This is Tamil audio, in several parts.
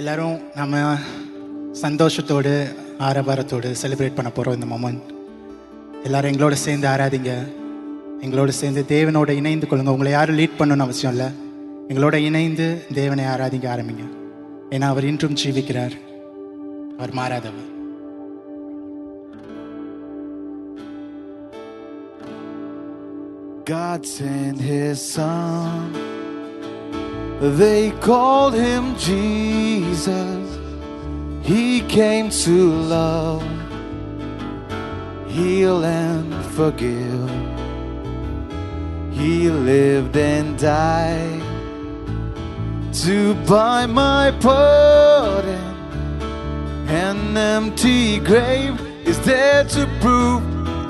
எல்லாரும் நம்ம சந்தோஷத்தோடு ஆரவாரத்தோடு செலிப்ரேட் பண்ண போகிறோம் இந்த மொமெண்ட். எல்லாரும் எங்களோட சேர்ந்து ஆராதிங்க, எங்களோட சேர்ந்து தேவனோட இணைந்து கொள்ளுங்க. உங்களை யாரும் லீட் பண்ணணும்னு அவசியம் இல்லை. எங்களோட இணைந்து தேவனை ஆராதிக்க ஆரம்பிங்க. ஏன்னா அவர் இன்றும் ஜீவிக்கிறார், அவர் மாறாதவர். God sent his son, they called him Jesus. He came to love, heal and forgive. He lived and died to buy my pardon. An empty grave is there to prove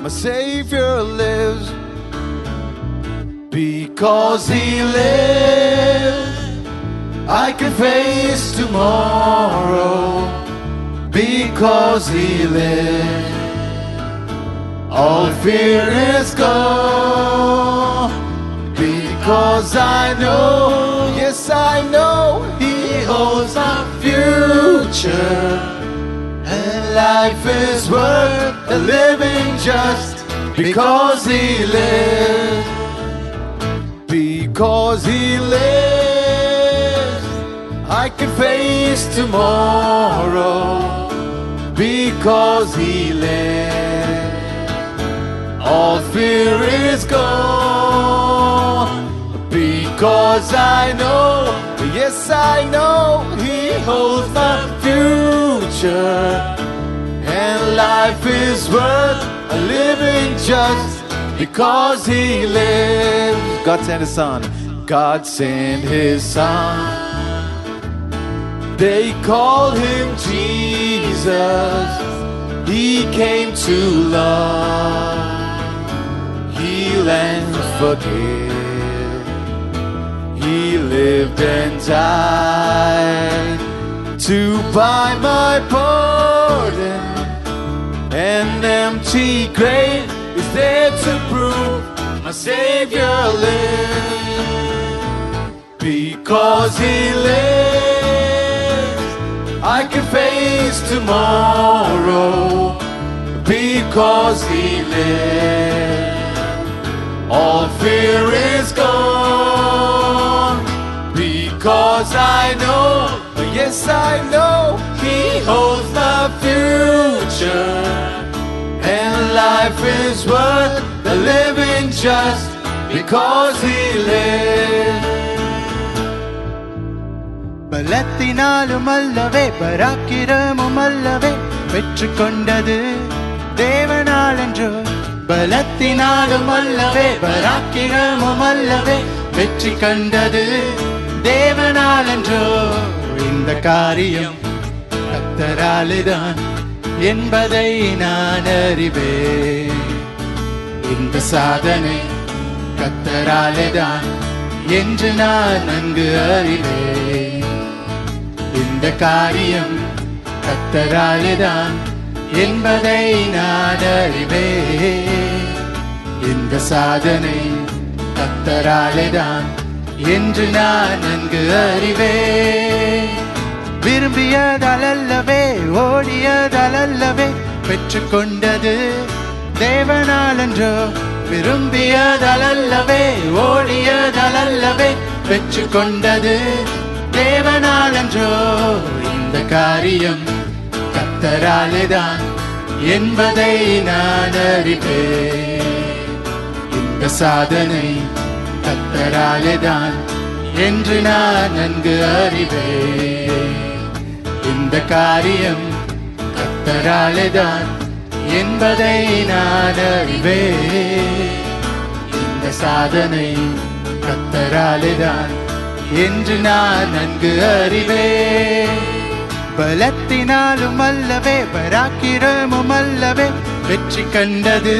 my Savior lives. Because he lives, I can face tomorrow. Because he lives, all fear is gone. Because I know, yes I know, he holds our future. And life is worth living just because he lives. Because he lives, I can face tomorrow. Because he lives, all fear is gone. Because I know, yes I know, he holds my future. And life is worth living just because he lives. God sent his son. God sent his son. They called him Jesus. He came to love, heal and forgive. He lived and died to buy my pardon. An empty grave is there to prove my Savior lives. Because he lives, I can face tomorrow. Because he lives, all fear is gone. Because I know, yes I know, he holds my future. And life is worth the living just because he lives. பலத்தினாலும் அல்லவே பராக்கிரமும் அல்லவே பெற்று கொண்டது தேவனால் என்றோ. பலத்தினாலும் அல்லவே பராக்கிரமும் அல்லவே வெற்றி கண்டது தேவனால் என்றோ. இந்த காரியம் கர்த்தராலேதான் என்பதை நான் அறிவேன். இந்த சாதனை கர்த்தராலேதான் என்று நான் நன்கு அறிவேன். இந்த காரியம் கர்த்தராலேதான் என்பதை நான் அறிவேன். இந்த சாதனை கர்த்தராலேதான் என்று நான் நன்கு அறிவேன். விரும்பியதல்லவே ஓடியதல்லவே பெற்று கொண்டது தேவனால் என்றோ. விரும்பியதல்லவே ஓடியதல்லவே பெற்று கொண்டது தேவனால் என்றோ. இந்த காரியம் கர்த்தராலேதான் என்பதை நான் அறிவேன். இந்த சாதனை கர்த்தராலேதான் என்று நான் நன்கு அறிவேன். இந்த காரியம் கர்த்தராலேதான் என்பதை நான் அறிவேன். இந்த சாதனை கர்த்தராலேதான் என்று நான் நன்கு அறிவேன். பலத்தினாலும் அல்லவே பராக்கிரமும் அல்லவே வெற்றி கண்டது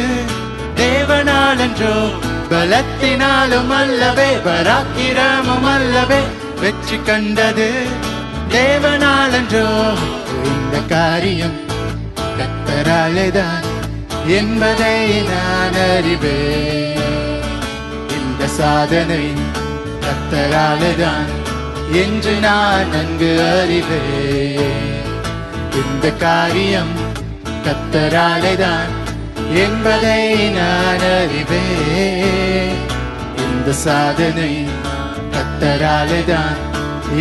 தேவனால் என்றோ. பலத்தினாலும் அல்லவே பராக்கிரமும் அல்லவே வெற்றி கண்டது தேவனால் என்றோ. இந்த காரியம் கர்த்தராலேதான் என்பதை நான் அறிவேன். இந்த சாதனை கர்த்தராலேதான் என்று நான் நன்கு அறிவேன். இந்த காரியம் கர்த்தராலேதான் என்பதை நான் அறிவேன். இந்த சாதனை கர்த்தராலேதான்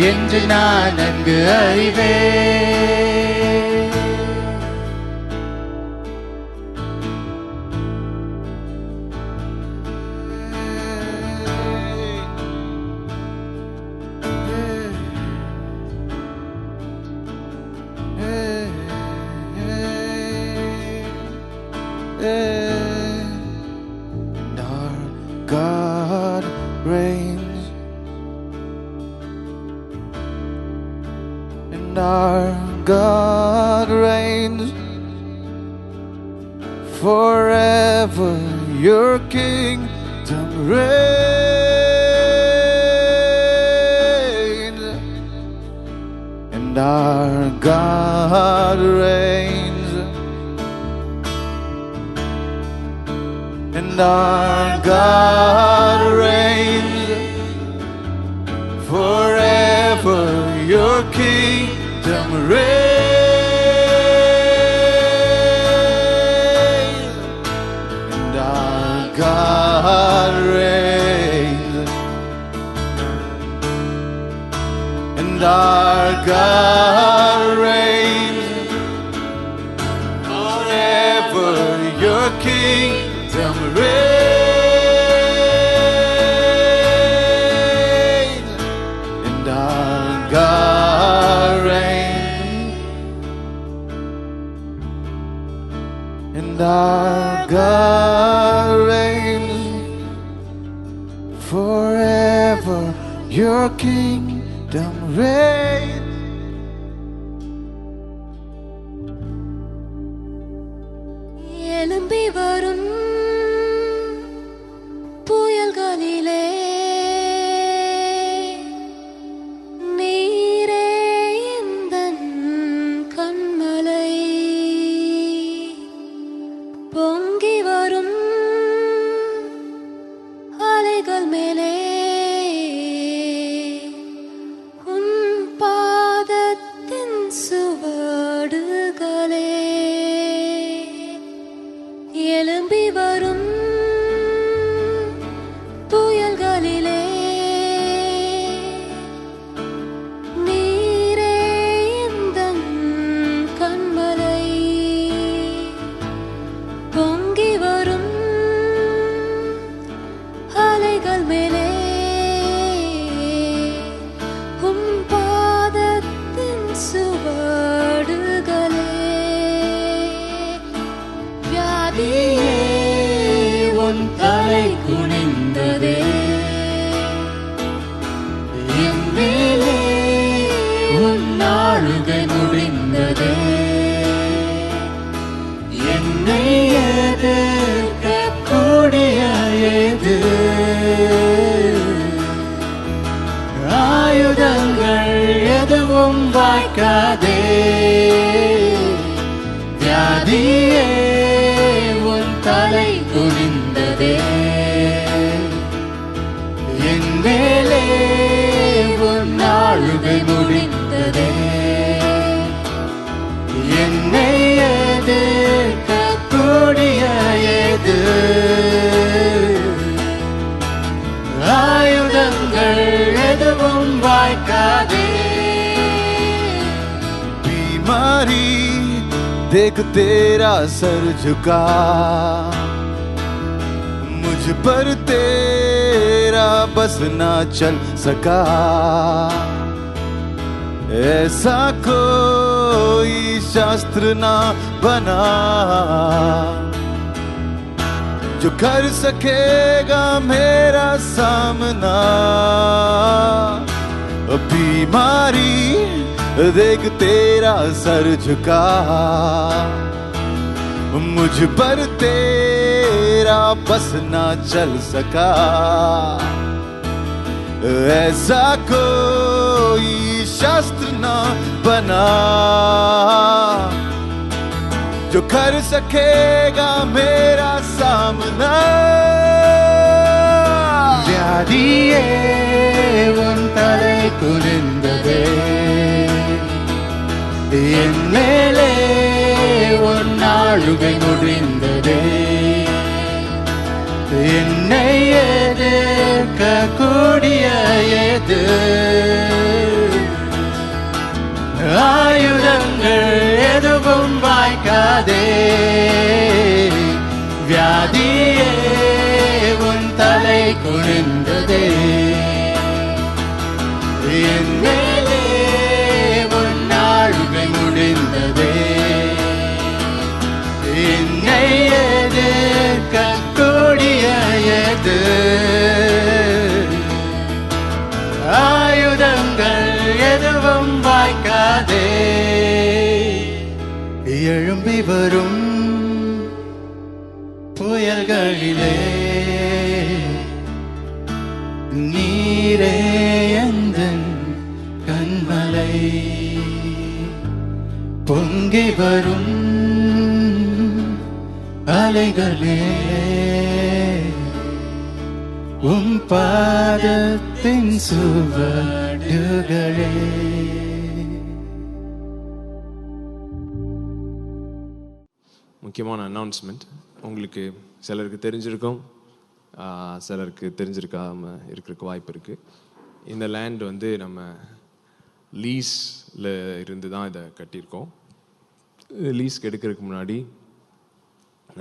என்று நான் நன்கு அறிவேன். And our God reigns, and our God reigns forever. Your kingdom reigns, and our God reigns. And our God reigns forever. Your kingdom reigns. And our God reigns. And our God reigns forever. Your kingdom reigns, and our God reigns, and our God reigns forever. Your kingdom reigns. எழும்பி வரும் புயல்களிலே நீரே எந்தன் கண்மலை. பொங்கி வரும் அலைகள் மேலே உன் பாதத்தின் சுவடுகளே. எழும்பி வரும் புயல்களிலே நீரே எந்தன் கண்மலை. பொங்கி வரும் அலைகள் மேலே உம் பாதத்தின் சுவடுகளே. வியாதியே உன் தலை குனிந்ததே, என் மேலே உன் ஆளுகை முடிந்ததே. என்னை எதிர்க்கக்கூடிய ஏது ஆயுதங்கள் எதுவும் வாய்க்காதே. வியாதியே உன் தலை குனிந்ததே, என் மேலே உன் ஆளுகை முடிந்ததே. என்னை எதிர்க்கக்கூடிய ஏது ஆயுதங்கள் எதுவும் வாய்க்காதே. बीमारी देख तेरा सर झुका, मुझ पर तेरा बस ना चल सका. ऐसा कोई शास्त्र ना बना जो कर सकेगा मेरा सामना. बीमारी देख तेरा सर झुका, मुझ पर तेरा बस ना चल सका. ऐसा कोई शास्त्र ना बना जो कर सकेगा मेरा सामना. வியாதியே உன் தலை குனிந்ததே, என் மேலே உன் ஆளுகை முடிந்ததே. என்னை எதிர்க்க கூடிய எது ஆயுதங்கள் எதுவும் வாய்க்காதே. வியாதியே உன் தலை குனிந்ததே, என் மேலே உன் ஆளுகை முடிந்ததே. என்னை எதிர்க்க கூடிய எது ஆயுதங்கள் எதுவும் வாய்க்காதே. எழும்பி வரும் புயல்களிலே நீரே எந்தன் கண்மலை, பொங்கி வரும் அலைகளே உம் பாதத்தின் சுவடுகளே. முக்கியமான அனௌன்ஸ்மெண்ட். உங்களுக்கு சிலருக்கு தெரிஞ்சிருக்கும், சிலருக்கு தெரிஞ்சிருக்காம இருக்கிறதுக்கு வாய்ப்பு இருக்குது. இந்த லேண்ட் வந்து நம்ம லீஸில் இருந்து தான் இதை கட்டியிருக்கோம். லீஸ்க்கு எடுக்கிறதுக்கு முன்னாடி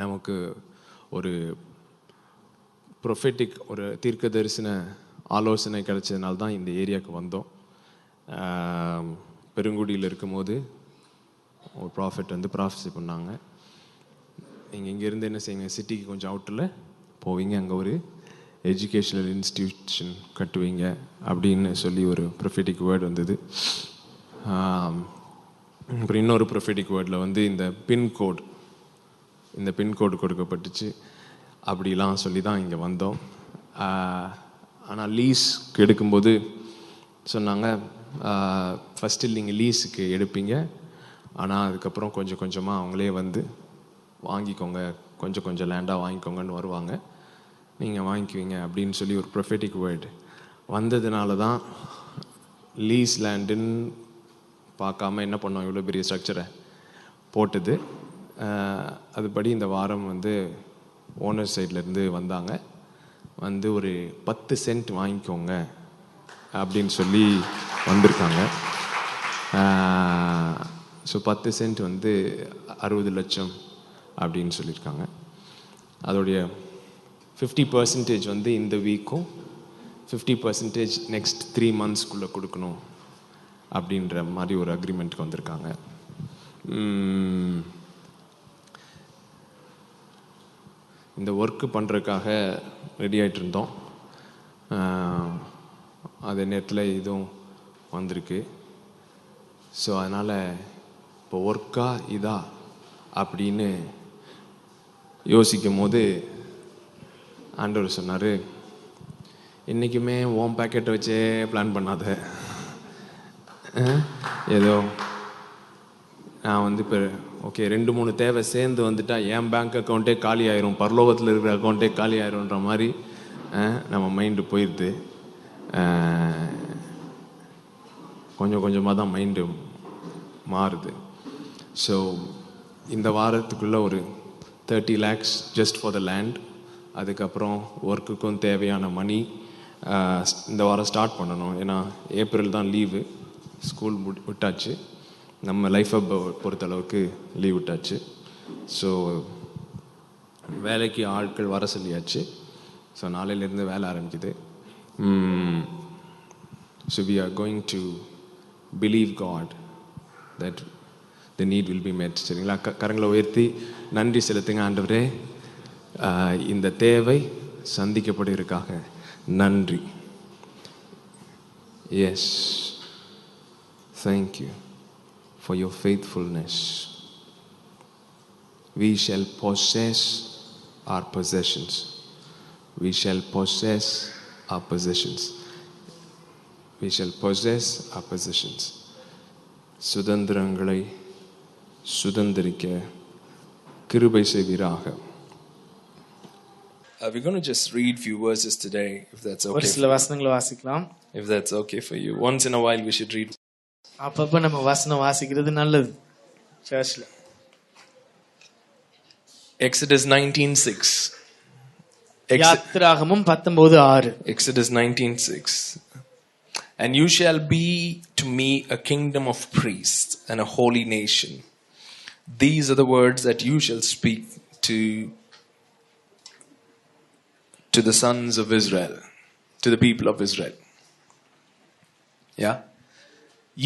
நமக்கு ஒரு ப்ரொஃபெட்டிக், ஒரு தீர்க்க தரிசன ஆலோசனை கிடைச்சதுனால தான் இந்த ஏரியாவுக்கு வந்தோம். பெருங்குடியில் இருக்கும்போது ஒரு ப்ராஃபெட் வந்து ப்ராஃபஸி பண்ணாங்க, நீங்கள் இங்கேருந்து என்ன செய்யுங்க, சிட்டிக்கு கொஞ்சம் அவுட்டரில் போவீங்க, அங்கே ஒரு எஜுகேஷ்னல் இன்ஸ்டிடியூஷன் கட்டுவீங்க அப்படின்னு சொல்லி ஒரு ப்ரொஃபெட்டிக் வேர்டு வந்தது. அப்புறம் இன்னொரு ப்ரொஃபெட்டிக் வேர்டில் வந்து இந்த பின்கோடு கொடுக்கப்பட்டுச்சு. அப்படிலாம் சொல்லி தான் இங்கே வந்தோம். ஆனால் லீஸ்க்கு எடுக்கும்போது சொன்னாங்க, ஃபஸ்ட்டு நீங்கள் லீஸுக்கு எடுப்பீங்க, ஆனால் அதுக்கப்புறம் கொஞ்சம் கொஞ்சமாக அவங்களே வந்து வாங்கிக்கோங்க, கொஞ்சம் கொஞ்சம் லேண்டாக வாங்கிக்கோங்கன்னு வருவாங்க, நீங்கள் வாங்கிக்குவீங்க அப்படின்னு சொல்லி ஒரு ப்ரொஃபெட்டிக் வேர்டு வந்ததுனால தான் லீஸ் லேண்டுன்னு பார்க்காம என்ன பண்ணோம், இவ்வளோ பெரிய ஸ்ட்ரக்சரை போட்டது. அதுபடி இந்த வாரம் வந்து ஓனர் சைட்லேருந்து வந்தாங்க, வந்து ஒரு 10 சென்ட் வாங்கிக்கோங்க அப்படின்னு சொல்லி வந்திருக்காங்க. ஸோ 10 சென்ட் வந்து 60 லட்சம் அப்படின்னு சொல்லியிருக்காங்க. அதோடைய 50% வந்து இந்த வீக்கும் 50% நெக்ஸ்ட் 3 மந்த்ஸ்க்குள்ளே கொடுக்கணும் அப்படின்ற மாதிரி ஒரு அக்ரிமெண்ட்டுக்கு வந்திருக்காங்க. இந்த ஒர்க்கு பண்ணுறதுக்காக ரெடி ஆகிட்டு இருந்தோம். அதே நேரத்தில் இதுவும் வந்திருக்கு. ஸோ அதனால் இப்போ ஒர்க்கா இதா அப்படின்னு யோசிக்கும் போது ஆண்டவர் சொன்னார், என்றைக்குமே ஓம் பேக்கெட்டை வச்சே பிளான் பண்ணாத, ஏதோ நான் வந்து இப்போ ஓகே 2-3 தேவை சேர்ந்து வந்துட்டா என் பேங்க் அக்கௌண்ட்டே காலி ஆயிரும், பரலோகத்தில் இருக்கிற அக்கௌண்ட்டே காலி ஆயிரும்ன்ற மாதிரி நம்ம மைண்டு போயிடுது. கொஞ்சம் கொஞ்சமாக தான் மைண்டு மாறுது. ஸோ இந்த வாரத்துக்குள்ளே ஒரு 30 lakhs just for the land, அதுக்கப்புறம் ஒர்க்குக்கும் தேவையான மணி இந்த வாரம் ஸ்டார்ட் பண்ணணும். ஏன்னா ஏப்ரல் தான் லீவு, ஸ்கூல் விட்டாச்சு, நம்ம லைஃப்பை பொறுத்தளவுக்கு லீவ் விட்டாச்சு. ஸோ வேலைக்கு ஆட்கள் வர சொல்லியாச்சு. ஸோ நாளையிலேருந்து வேலை ஆரம்பிக்குது. So we are going to believe God that the need will be met. சரிங்களா? கரங்களை உயர்த்தி நன்றி செலுத்துங்க. ஆண்டவரே, இந்த தேவை சந்திக்கப்படுவதற்காக நன்றி. Yes, thank you for your faithfulness. We shall possess our possessions. We shall possess our possessions. We shall possess our possessions. சுதந்திரங்களை சுதந்திரிக்க கிருபை செய்வீராக. We're going to just read few verses today, if that's ஒரு okay. சில வசனங்களை வாசிக்கலாம். If that's okay for you. Once in a while, we should read. அப்பப்ப நம்ம வசனம் வாசிக்கிறது நல்லது சர்ச்ல. Exodus 19:6. யாத்திராகமம் 19:6. Exodus 19:6. And you shall be to me a kingdom of priests and a holy nation. These are the words that you shall speak to the sons of Israel, to the people of Israel. Yeah?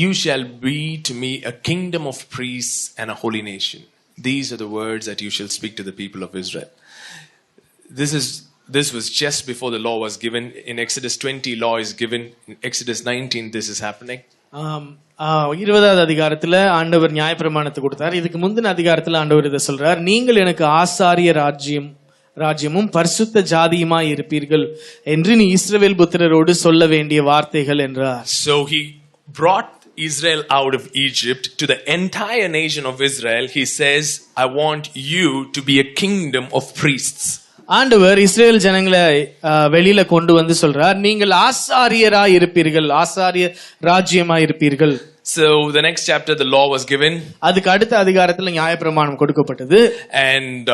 You shall be to me a kingdom of priests and a holy nation. These are the words that you shall speak to the people of Israel. This was just before the law was given. In Exodus 20, law is given. In Exodus 19, this is happening. 20வது அதிகாரத்துல ஆண்டவர் நியாயப்பிரமாணத்தை கொடுத்தார். இதுக்கு முந்தின அதிகாரத்துல ஆண்டவர் இதை சொல்றார், நீங்கள் எனக்கு ஆசாரிய ராஜ்யமும் பரிசுத்த ஜாதியுமாய் இருப்பீர்கள் என்று நீ இஸ்ரவேல் புத்திரரோடு சொல்ல வேண்டிய வார்த்தைகள் என்றார். So he brought Israel out of Egypt to the entire nation of Israel. He says, I want you to be a kingdom of priests. ஆண்டவர் இஸ்ரேல் ஜனங்களை வெளியில கொண்டு வந்து சொல்றார், நீங்கள் ஆசாரியராய் இருப்பீர்கள், ஆசாரிய ராஜ்யமாய் இருப்பீர்கள். So the next chapter, the law was given. அதுக்கு அடுத்த அதிகாரத்துல நியாயப்பிரமாணம் கொடுக்கப்பட்டது. And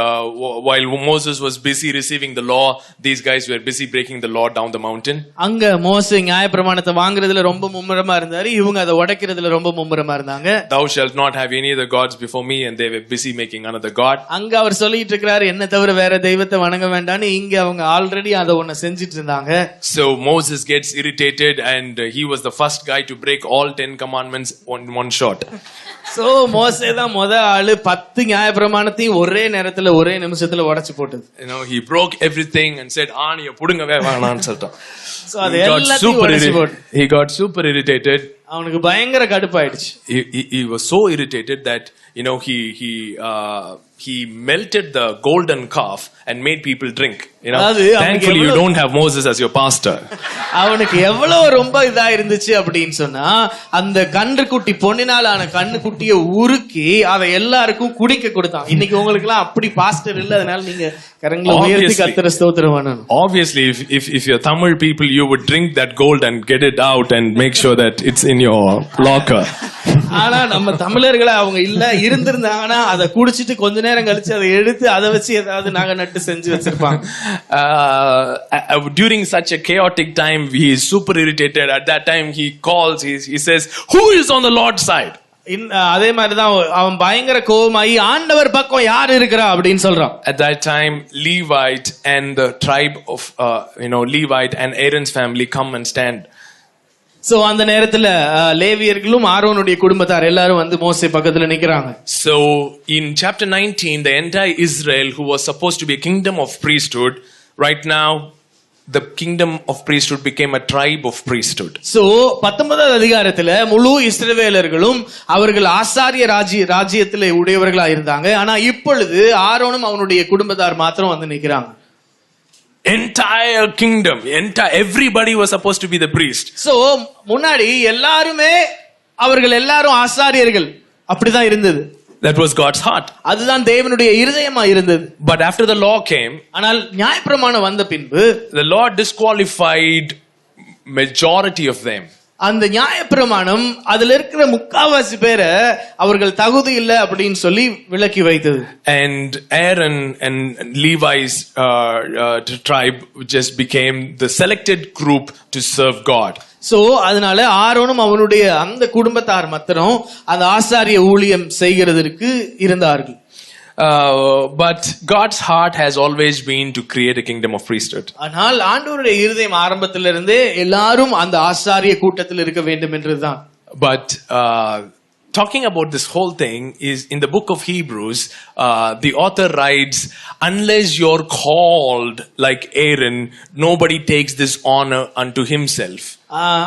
while Moses was busy receiving the law, these guys were busy breaking the law down the mountain. அங்க மோசே நியாயப்பிரமாணத்தை வாங்குறதுல ரொம்ப மும்முரமா இருந்தாரு, இவங்க அதை உடைக்கிறதுல ரொம்ப மும்முரமா இருந்தாங்க. Thou shalt not have any other gods before me, and they were busy making another god. அங்க அவர் சொல்லிட்டு இருக்கிறாரு, என்ன தவிர வேற தெய்வத்தை வணங்க வேண்டாம்னு. இங்க அவங்க ஆல்ரெடி அதை ஒண்ணு செஞ்சிட்டு இருந்தாங்க. So Moses gets irritated, and he was the first guy to break all 10 commandments one shot. So மோசே தான் முதல் ஆளு 10 நியாயப்பிரமாணத்தையும் ஒரே நேரத்துல ஒரே நிமிஷத்துல உடைச்சு போட்டது. You know, he broke everything and said, "Aaniya pudungave vaanaanu soltan." So அது எல்லாத்தையும் உடைச்சு போட்டு he got super irritated. அவனுக்கு பயங்கர கடுப்பாயிடுச்சு. He was so irritated that, you know, he melted the golden calf and made people drink. You know, thankfully you don't have Moses as your pastor. அவனுக்கு எவ்வளவு ரொம்ப இதா இருந்துச்சு அப்படின்னு சொன்னா, அந்த கன்றுக்குட்டி பொன்னினாலான கன்றுக்குட்டியை உருக்கி அதை எல்லாருக்கும் குடிக்க கொடுத்தான். இன்னைக்கு உங்களுக்கு எல்லாம் அப்படி பாஸ்டர் இல்ல, அதனால நீங்க கரங்களை உயர்த்தி கர்த்தரை ஸ்தோத்திரம் பண்ணணும். Obviously, if you're Tamil people, you would drink that gold and get it out and make sure that it's in your locker. ஆனா நம்ம தமிழர்களை அவங்க இல்ல இருந்திருந்தாங்கன்னா அதை குடிச்சிட்டு கொஞ்ச நேரம் கழிச்சு அதை எடுத்து அதை வச்சு ஏதாவது நகை நட்டு செஞ்சு வச்சிருப்பாங்க. During such a chaotic time, he is super irritated. At that time, he calls, he says, "Who is on the Lord's side?" அதே மாதிரிதான் அவன் பயங்கர கோபமாயி ஆண்டவர் பக்கம் யார் இருக்கிறா அப்படின்னு சொல்றான். At that time, Levite and the tribe of Levite and Aaron's family come and stand. So அந்த நேரத்துல லேவியர்களும் ஆரோனுடைய குடும்பத்தார் எல்லாரும் வந்து மோசே பக்கத்துல நிக்கறாங்க. So in chapter 19, the entire Israel, who was supposed to be a kingdom of priesthood, right now the kingdom of priesthood became a tribe of priesthood. So 19வது அதிகாரத்துல முழு இஸ்ரவேலர்களும் அவர்கள் ஆசாரிய ராஜ்யத்திலே உடையவர்களா இருந்தாங்க. ஆனா இப்பொழுது ஆரோனும் அவனுடைய குடும்பத்தார் மாத்திரம் வந்து நிக்கறாங்க. Entire kingdom, everybody was supposed to be the priest. So முன்னாடி அவர்கள் எல்லாரும் ஆசாரியர்கள் அப்படிதான் இருந்தது. That was God's heart. அதுதான் தேவனுடைய இருதயமா இருந்தது. But after the law came, ஆனால் நியாயப்பிரமாணம் வந்த பின்பு the Lord disqualified majority of them. அந்த நியாயப்பிரமாணம் அதுல இருக்கிற முக்காவாசி பேரை அவர்கள் தகுதி இல்ல அப்படின்னு சொல்லி விலக்கி வைத்தது. And Aaron and Levi's tribe just became the selected group to serve God. So அதனால ஆரோனும் அவனுடைய அந்த குடும்பத்தார் மாத்திரம் அந்த ஆசாரிய ஊழியம் செய்கிறதற்கு இருந்தார்கள். But God's heart has always been to create a kingdom of priesthood. ஆனால் ஆண்டவருடைய இருதயம் ஆரம்பத்திலிருந்தே எல்லாரும் அந்த ஆசாரிய கூட்டத்தில் இருக்க வேண்டும் என்றுதான். But talking about this whole thing is in the book of Hebrews, the author writes, unless you're called like Aaron, nobody takes this honor unto himself.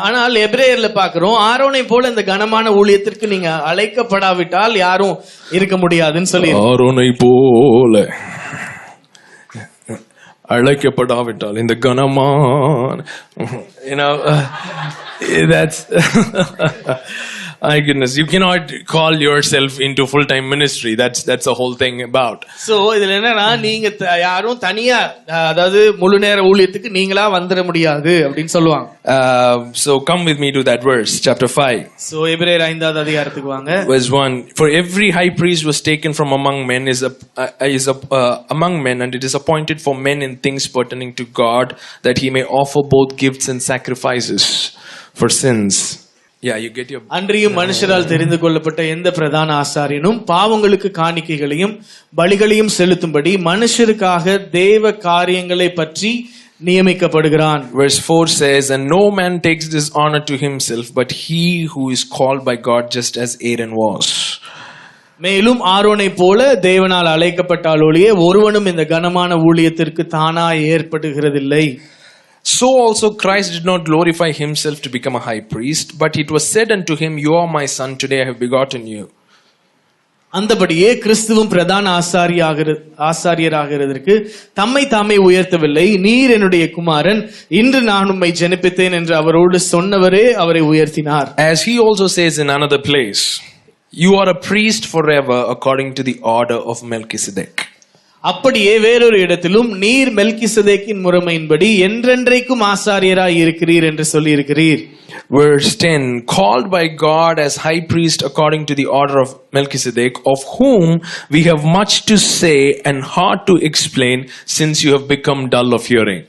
ஆனால் எபிரேயர்ல பார்க்கிறோம், ஆரோனை போல இந்த கனமான ஊழியத்திற்கு நீங்க அழைக்கப்படாவிட்டால் யாரும் இருக்க முடியாதுன்னு சொல்லி. ஆரோனை போல அழைக்கப்படாவிட்டால் இந்த கனமான That's my goodness. You cannot call yourself into full-time ministry. That's the whole thing about. So இதுல என்னன்னா நீங்க யாரும் தனியா அதாவது முழு நேர ஊழியத்துக்கு நீங்களா வந்துட முடியாது அப்படின்னு சொல்லுவாங்க. So come with me to that verse, chapter 5. So எபிரேயர் 5வது அதிகாரத்துக்கு வாங்க. Verse 1. For every high priest was taken from among men among men, and it is appointed for men in things pertaining to God, that he may offer both gifts and sacrifices for sins. Yeah, you get your. அன்றியும் மனுஷரால் தெரிந்து கொள்ளப்பட்ட எந்த பிரதான ஆசாரியனும் பாவங்களுக்கு காணிக்கைகளையும் பலிகளையும் செலுத்தும்படி மனுஷருக்காக தேவ காரியங்களை பற்றி நியமிக்கப்படுகிறான். Verse 4 says, and no man takes this honor to himself, but he who is called by God, just as Aaron was. மேலும் ஆரோனை போல தேவனால் அழைக்கப்பட்டால் ஒழிய ஒருவனும் இந்த கனமான ஊழியத்திற்கு தானாய் ஏற்படுகிறதில்லை. So also Christ did not glorify himself to become a high priest, but it was said unto him, you are my son, today I have begotten you. அந்தபடியே கிறிஸ்துவும் பிரதான ஆசாரியராகிறதற்கு தம்மை தாமே உயர்த்தவில்லை. நீர் என்னுடைய குமாரன், இன்று நான் உம்மை ஜெனிப்பித்தேன் என்று அவரோடு சொன்னவரே அவரை உயர்த்தினார். As he also says in another place, you are a priest forever according to the order of Melchizedek. அப்படியே வேறொரு இடத்திலும் நீர் மெல்கிசதேக்கின் முறைமையின்படி என்றென்றைக்கும் ஆசாரியராய் இருக்கிறீர் என்று சொல்லி இருக்கிறீர். Verse 10, called by God as high priest according to the order of Melchizedek, of whom we have much to say and hard to explain, since you have become dull of hearing.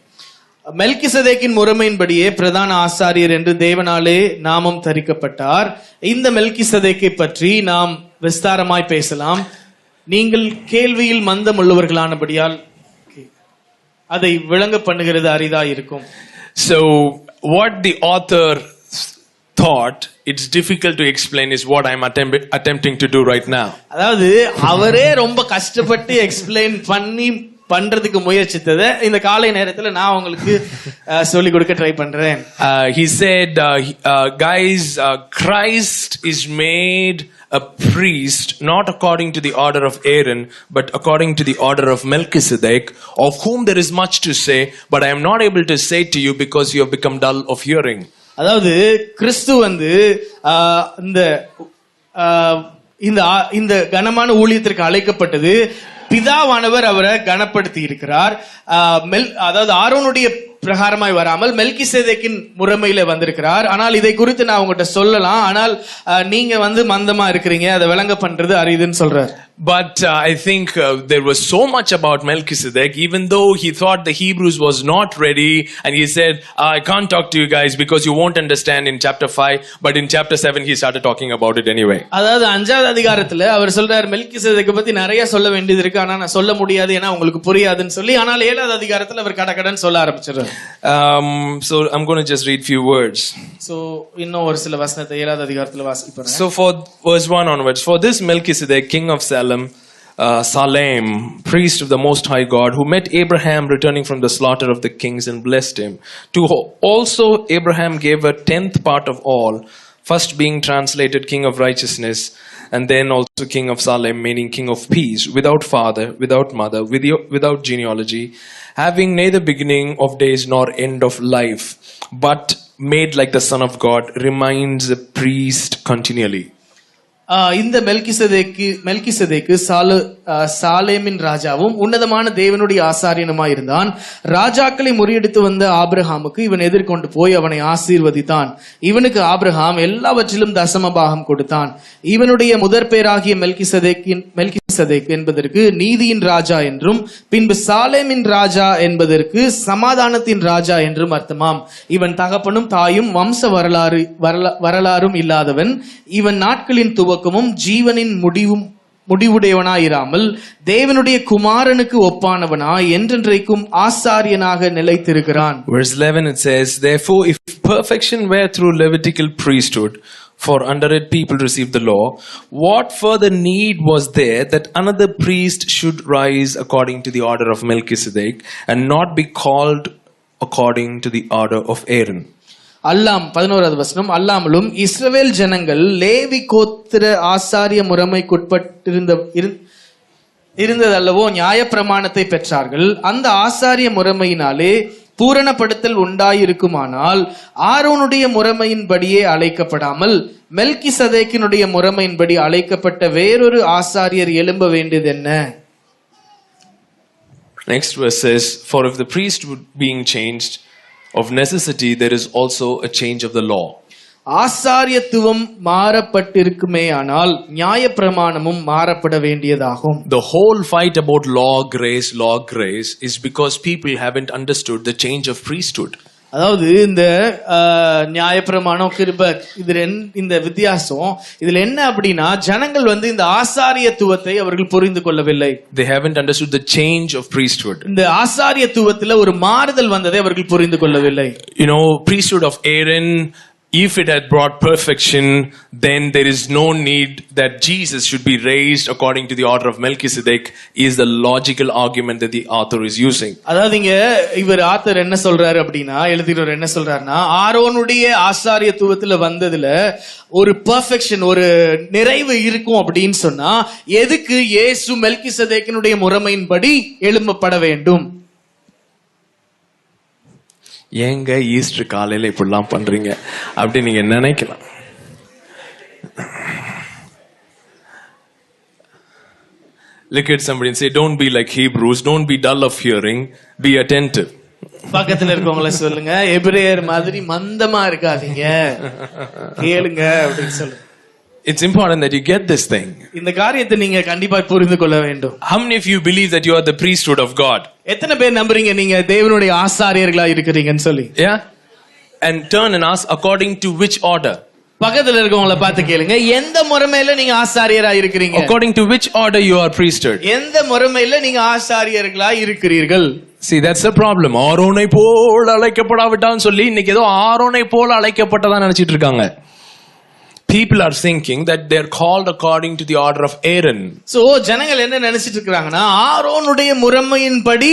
மெல்கிசதேக்கின் முறைமையின்படியே பிரதான ஆசாரியர் என்று தேவனாலே நாமம் தரிக்கப்பட்டார். இந்த மெல்கிசதேக்கை பற்றி நாம் விஸ்தாரமாய் பேசலாம். நீங்கள் கேள்வியில் மந்தம் உள்ளவர்களானபடியால் அதை விளங்க பண்ணுகிறது அரிதா இருக்கும். So what the author thought it's difficult to explain is what I'm attempting to do right now. அதாவது அவரே ரொம்ப கஷ்டப்பட்டு எக்ஸ்பிளைன் பண்றதுக்கு முயற்சித்ததை இந்த காலை நேரத்துல நான் உங்களுக்கு சொல்லி கொடுக்க ட்ரை பண்றேன். He said, guys, Christ is made a priest not according to the order of Aaron, but according to the order of Melchizedek, of whom there is much to say, but I am not able to say to you because you have become dull of hearing. அதாவது கிறிஸ்து வந்து இந்த கனமான ஊழியத்திற்கு அழைக்கப்பட்டது. பிதாவானவர் அவரை கனப்படுத்தி இருக்கிறார். அதாவது ஆரோனுடைய பிரகாரமாய் வராமல் மெல்கிசேதேக்கின் முறைமையில வந்திருக்கிறார். ஆனால் இதை குறித்து நான் உங்ககிட்ட சொல்லலாம், ஆனால் நீங்க வந்து மந்தமா இருக்கிறீங்க, அதை விளங்க பண்றது அரிதுன்னு சொல்றார். But I think there was so much about Melchizedek, even though he thought the Hebrews was not ready, and he said, I can't talk to you guys because you won't understand in chapter 5, but in chapter 7 he started talking about it anyway. அதாவது 5வது அதிகாரத்துல அவர் சொல்றார் மெல்கிசேதேக்கை பத்தி நிறைய சொல்ல வேண்டியது இருக்கு, ஆனா நான் சொல்ல முடியாது ஏன்னா உங்களுக்கு புரியாதுன்னு சொல்லி. ஆனால் 7வது அதிகாரத்துல அவர் கடகடன்னு சொல்ல ஆரம்பிச்சிடுறார். So I'm going to just read few words. So இன்னும் ஒரு சில வசனத்தை 7வது அதிகாரத்துல வாசிப்பேன். So for verse 1 onwards, for this Melchizedek, king of Salem, priest of the Most High God, who met Abraham returning from the slaughter of the kings and blessed him. To also Abraham gave a 10th part of all, first being translated king of righteousness, and then also king of Salem, meaning king of peace, without father, without mother, without genealogy, having neither beginning of days nor end of life, but made like the Son of God, remains a priest continually. இந்த மெல்கிசதேக்கு சாலேமின் ராஜாவும் உன்னதமான தேவனுடைய ஆசாரியனுமாய் இருந்தான். ராஜாக்களை முறியடித்து வந்த ஆபிரகாமுக்கு இவன் எதிர்கொண்டு போய் அவனை ஆசீர்வதித்தான். இவனுக்கு ஆபிரகாம் எல்லாவற்றிலும் தசமபாகம் கொடுத்தான். இவனுடைய முதற் பேராகிய மெல்கிசதேக் என்பதற்கு நீதியின் ராஜா என்றும், பின்பு சாலேமின் ராஜா என்பதற்கு சமாதானத்தின் ராஜா என்றும் அர்த்தமாம். இவன் தகப்பனும் தாயும் வம்ச வரலாறும் இல்லாதவன். இவன் நாட்களின் துவக்கமும் ஜீவனின் முடிவுடையவனாயிராமல் தேவனுடைய குமாரனுக்கு ஒப்பானவனாய் என்றென்றைக்கும் ஆசாரியனாக நிலைத்திருக்கிறான். Verse 11 it says, therefore if perfection were through Levitical priesthood, for under it people received the law, what further need was there that another priest should rise according to the order of Melchizedek and not be called according to the order of Aaron? 11வது வசனம், அல்லாமலும் இஸ்ரவேல் ஜனங்கள் லேவி கோத்திர ஆசாரிய முறைமைக்குட்பட்டிருந்ததல்லவோ நியாய பிரமாணத்தை பெற்றார்கள். அந்த ஆசாரிய முறைமையினாலே பூரணப்படுத்தல் உண்டாயிருக்குமானால் ஆரோனுடைய முறைமையின்படியே அழைக்கப்படாமல் மெல்கிசதேக்கினுடைய முறைமையின்படி அழைக்கப்பட்ட வேறொரு ஆசாரியர் எழும்ப வேண்டியது என்ன? Next verse says, for if the priesthood being changed, of necessity there is also a change of the law. ஆசாரியத்துவம் மாறப்பட்டிருக்குமே ஆனால் நியாயப்பிரமாணமும் மாறப்பட வேண்டியதாகும். The whole fight about law, grace is because people haven't understood the change of priesthood. அதாவது இந்த நியாயப்பிரமாணம் கிருபை இந்த வித்தியாசம் இதுல என்ன அப்படின்னா ஜனங்கள் இந்த ஆசாரியத்துவத்தை அவர்கள் புரிந்து கொள்ளவில்லை. They haven't understood the change of priesthood. இந்த ஆசாரியத்துவத்துல ஒரு மாறுதல் வந்ததை அவர்கள் புரிந்து கொள்ளவில்லை. You know, priesthood of Aaron, if it had brought perfection, then there is no need that Jesus should be raised according to the order of Melchizedek, is the logical argument that the author is using. அதாவது இங்க இவர் ஆத்தர் என்ன சொல்றாரு அப்படின்னா, எழுதினவர் என்ன சொல்றாருன்னா, ஆரோனுடைய ஆசாரியத்துவத்துல வந்ததுல ஒரு பெர்ஃபெக்ஷன், ஒரு நிறைவு இருக்கும் அப்படின்னு சொன்னா எதுக்கு இயேசு மெல்கிசதேக்கினுடைய முறைமையின்படி எழும்பப்பட வேண்டும்? ஏங்க ஈஸ்டர் காலையில இப்படிலாம் பண்றீங்க அப்படி நீங்க நினைக்கலாம். Look at somebody and say, don't be like Hebrews, don't be dull of hearing, be attentive. பக்கத்துல இருக்கவங்கள சொல்லுங்க, எபிரேயர் மாதிரி மந்தமா இருக்காதீங்க, கேளுங்க அப்படின்னு சொல்லுங்க. It's important that you get this thing. இந்த காரியத்தை நீங்க கண்டிப்பா புரிந்து கொள்ள வேண்டும். How many of you believe that you are the priesthood of God? எத்தனை பேர் நம்புறீங்க நீங்க தேவனுடைய ஆசாரியர்களா இருக்கிறீங்கன்னு சொல்லி? Yeah? And turn and ask, according to which order? பக்கத்துல இருக்கவங்கள பார்த்து கேளுங்க, எந்த முறைமையில நீங்க ஆசாரியரா இருக்கிறீங்க? According to which order you are priesthood? எந்த முறைமையில நீங்க ஆசாரியர்களா இருக்கிறீர்கள்? See, that's the problem. ஆரோனை போல அழைக்கப்படாவிட்டான்னு சொல்லி இன்னைக்கு ஏதோ ஆரோனை போல அழைக்கப்பட்டதா நினைச்சிட்டு இருக்காங்க. People are thinking that they're called according to the order of Aaron. So ஜனங்கள் என்ன நினைச்சிட்டு இருக்காங்கன்னா, ஆரோனுடைய முறைமையின்படி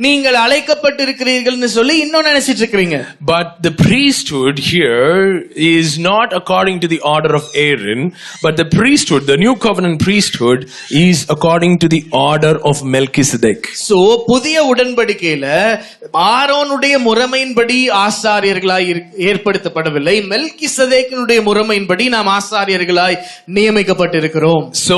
நீங்கள் அழைக்கப்பட்டிருக்கிறீர்கள்னு சொல்லி இன்னும் நினைச்சிட்டு இருக்கீங்க. But the priesthood here is not according to the order of Aaron, but the priesthood, the new covenant priesthood, is according to the order of Melchizedek. So புதிய உடன்படிக்கையில ஆரோனுடைய முறைமையின்படி ஆசாரியர்களாய் ஏற்படுத்தப்படவில்லை, மெல்கிசதேக்கினுடைய முறைமையின்படி நாம் ஆசாரியர்களாய் நியமிக்கப்பட்டிருக்கிறோம். So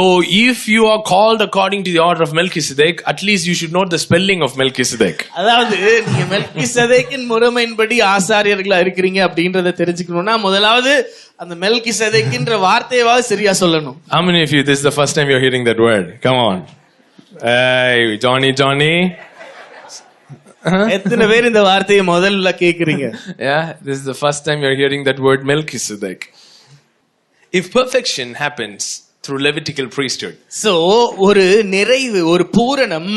if you are called according to the order of Melchizedek, at least you should know the spelling of Melchizedek. அதாவது நீங்க மெல்கிசதேக்கின் முறைமையின்படி ஆசாரியர்களா இருக்கிறீங்க அப்படின்றத தெரிஞ்சுக்கணும்னா முதலாவது அந்த மெல்கிசதேக்கின்ற வார்த்தையாவது சரியா சொல்லணும். How many of you, this is the first time you're hearing that word? Come on. Hey, Johnny. எத்தனை பேர் இந்த வார்த்தையை முதல்ல கேக்குறீங்க? Yeah, this is the first time you're hearing that word Melchizedek. If perfection happens through Levitical priesthood, so ஒரு நிறைவு, ஒரு பூரணம்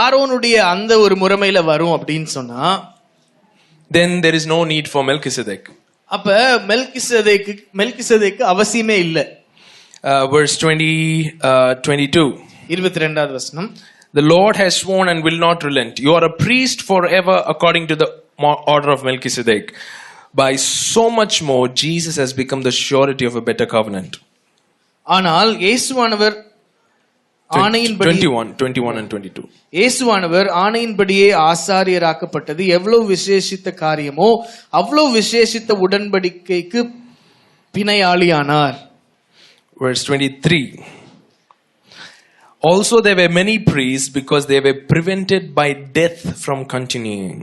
ஆரோனுடைய அந்த ஒரு முறைமையில வரும் அப்படின்னு சொன்னா, then there is no need for Melchizedek. அப்ப மெல்கிசதேக்கு அவசியமே இல்ல. Verse 22. 22வது வசனம். The Lord has sworn and will not relent. You are a priest forever according to the order of Melchizedek. By so much more, Jesus has become the surety of a better covenant. ஆனால் இயேசுவானவர் ஆணையின்படி 21 and 22. இயேசுவானவர் ஆணையின்படியே ஆசாரியராக்கப்பட்டது எவ்வளவு விசேஷித்த காரியமோ அவ்வளவு விசேஷித்த உடன்படிக்கைக்கு பிணையாளியானார். Verse 23. Also there were many priests because they were prevented by death from continuing.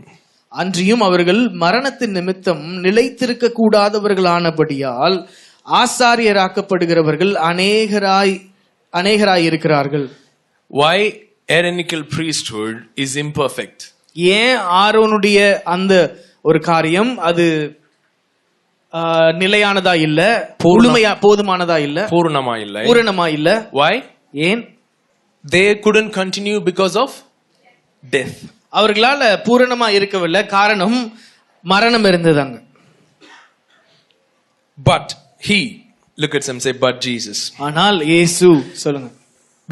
அன்றியும் அவர்கள் மரணத்தின் நிமித்தம் நிலைத்திருக்க கூடாதவர்களானபடியால் ஆசாரியராக்கப்படுகிறவர்கள் அநேகராய் இருக்கிறார்கள். Why Aaronical priesthood is imperfect? ஏன் ஆரோனுடைய அந்த ஒரு காரியம் அது நிலையானதா இல்ல, போதுமானதா இல்ல, பூரணமா இல்ல? Why? ஏன்? They couldn't continue because of death. அவர்களால பூரணமா இருக்கவில்லை, காரணம் மரணம் இருந்ததாங்க. But he, look at some, say but Jesus. ஆனால் இயேசு சொல்லுங்க.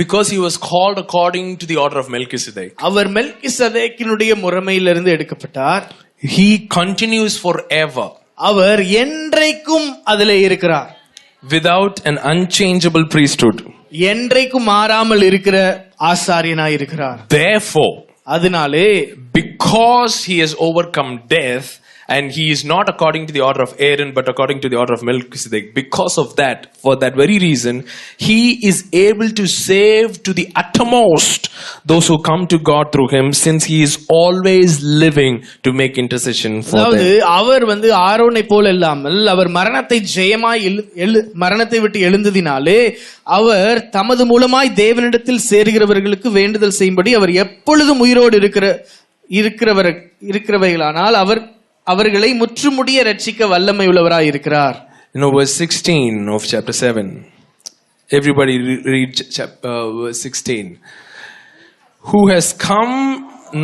Because he was called according to the order of Melchizedek. Our மெல்கிசதேக்கினுடைய முறைமையிலிருந்து எடுக்கப்பட்டார். He continues forever. அவர் என்றைக்கும் அதிலே இருக்கிறார். Without an unchangeable priesthood. என்றைக்கும் மாறாமல் இருக்கிற ஆசாரியனாய் இருக்கிறார். Therefore, அதனாலே because he has overcome death, and he is not according to the order of Aaron but according to the order of Melchizedek, because of that, for that very reason, he is able to save to the uttermost those who come to God through him, since he is always living to make intercession for அதாவது them. அவர் ஆரோனை போல இல்லாமல் அவர் மரணத்தை ஜெயமாய் மரணத்தை விட்டு எழுந்ததினாலே அவர் தமது மூலமாய் தேவனிடத்தில் சேருகிறவர்களுக்கு வேண்டுதல் செய்யும்படி அவர் எப்பொழுதும் உயிரோடு இருக்கிறவைகளானால் அவர்களை முற்றுமுடிய ரட்சிக்க வல்லமை உள்ளவராய் இருக்கிறார். Verse 16 of chapter 7. Everybody read verse 16. Who has come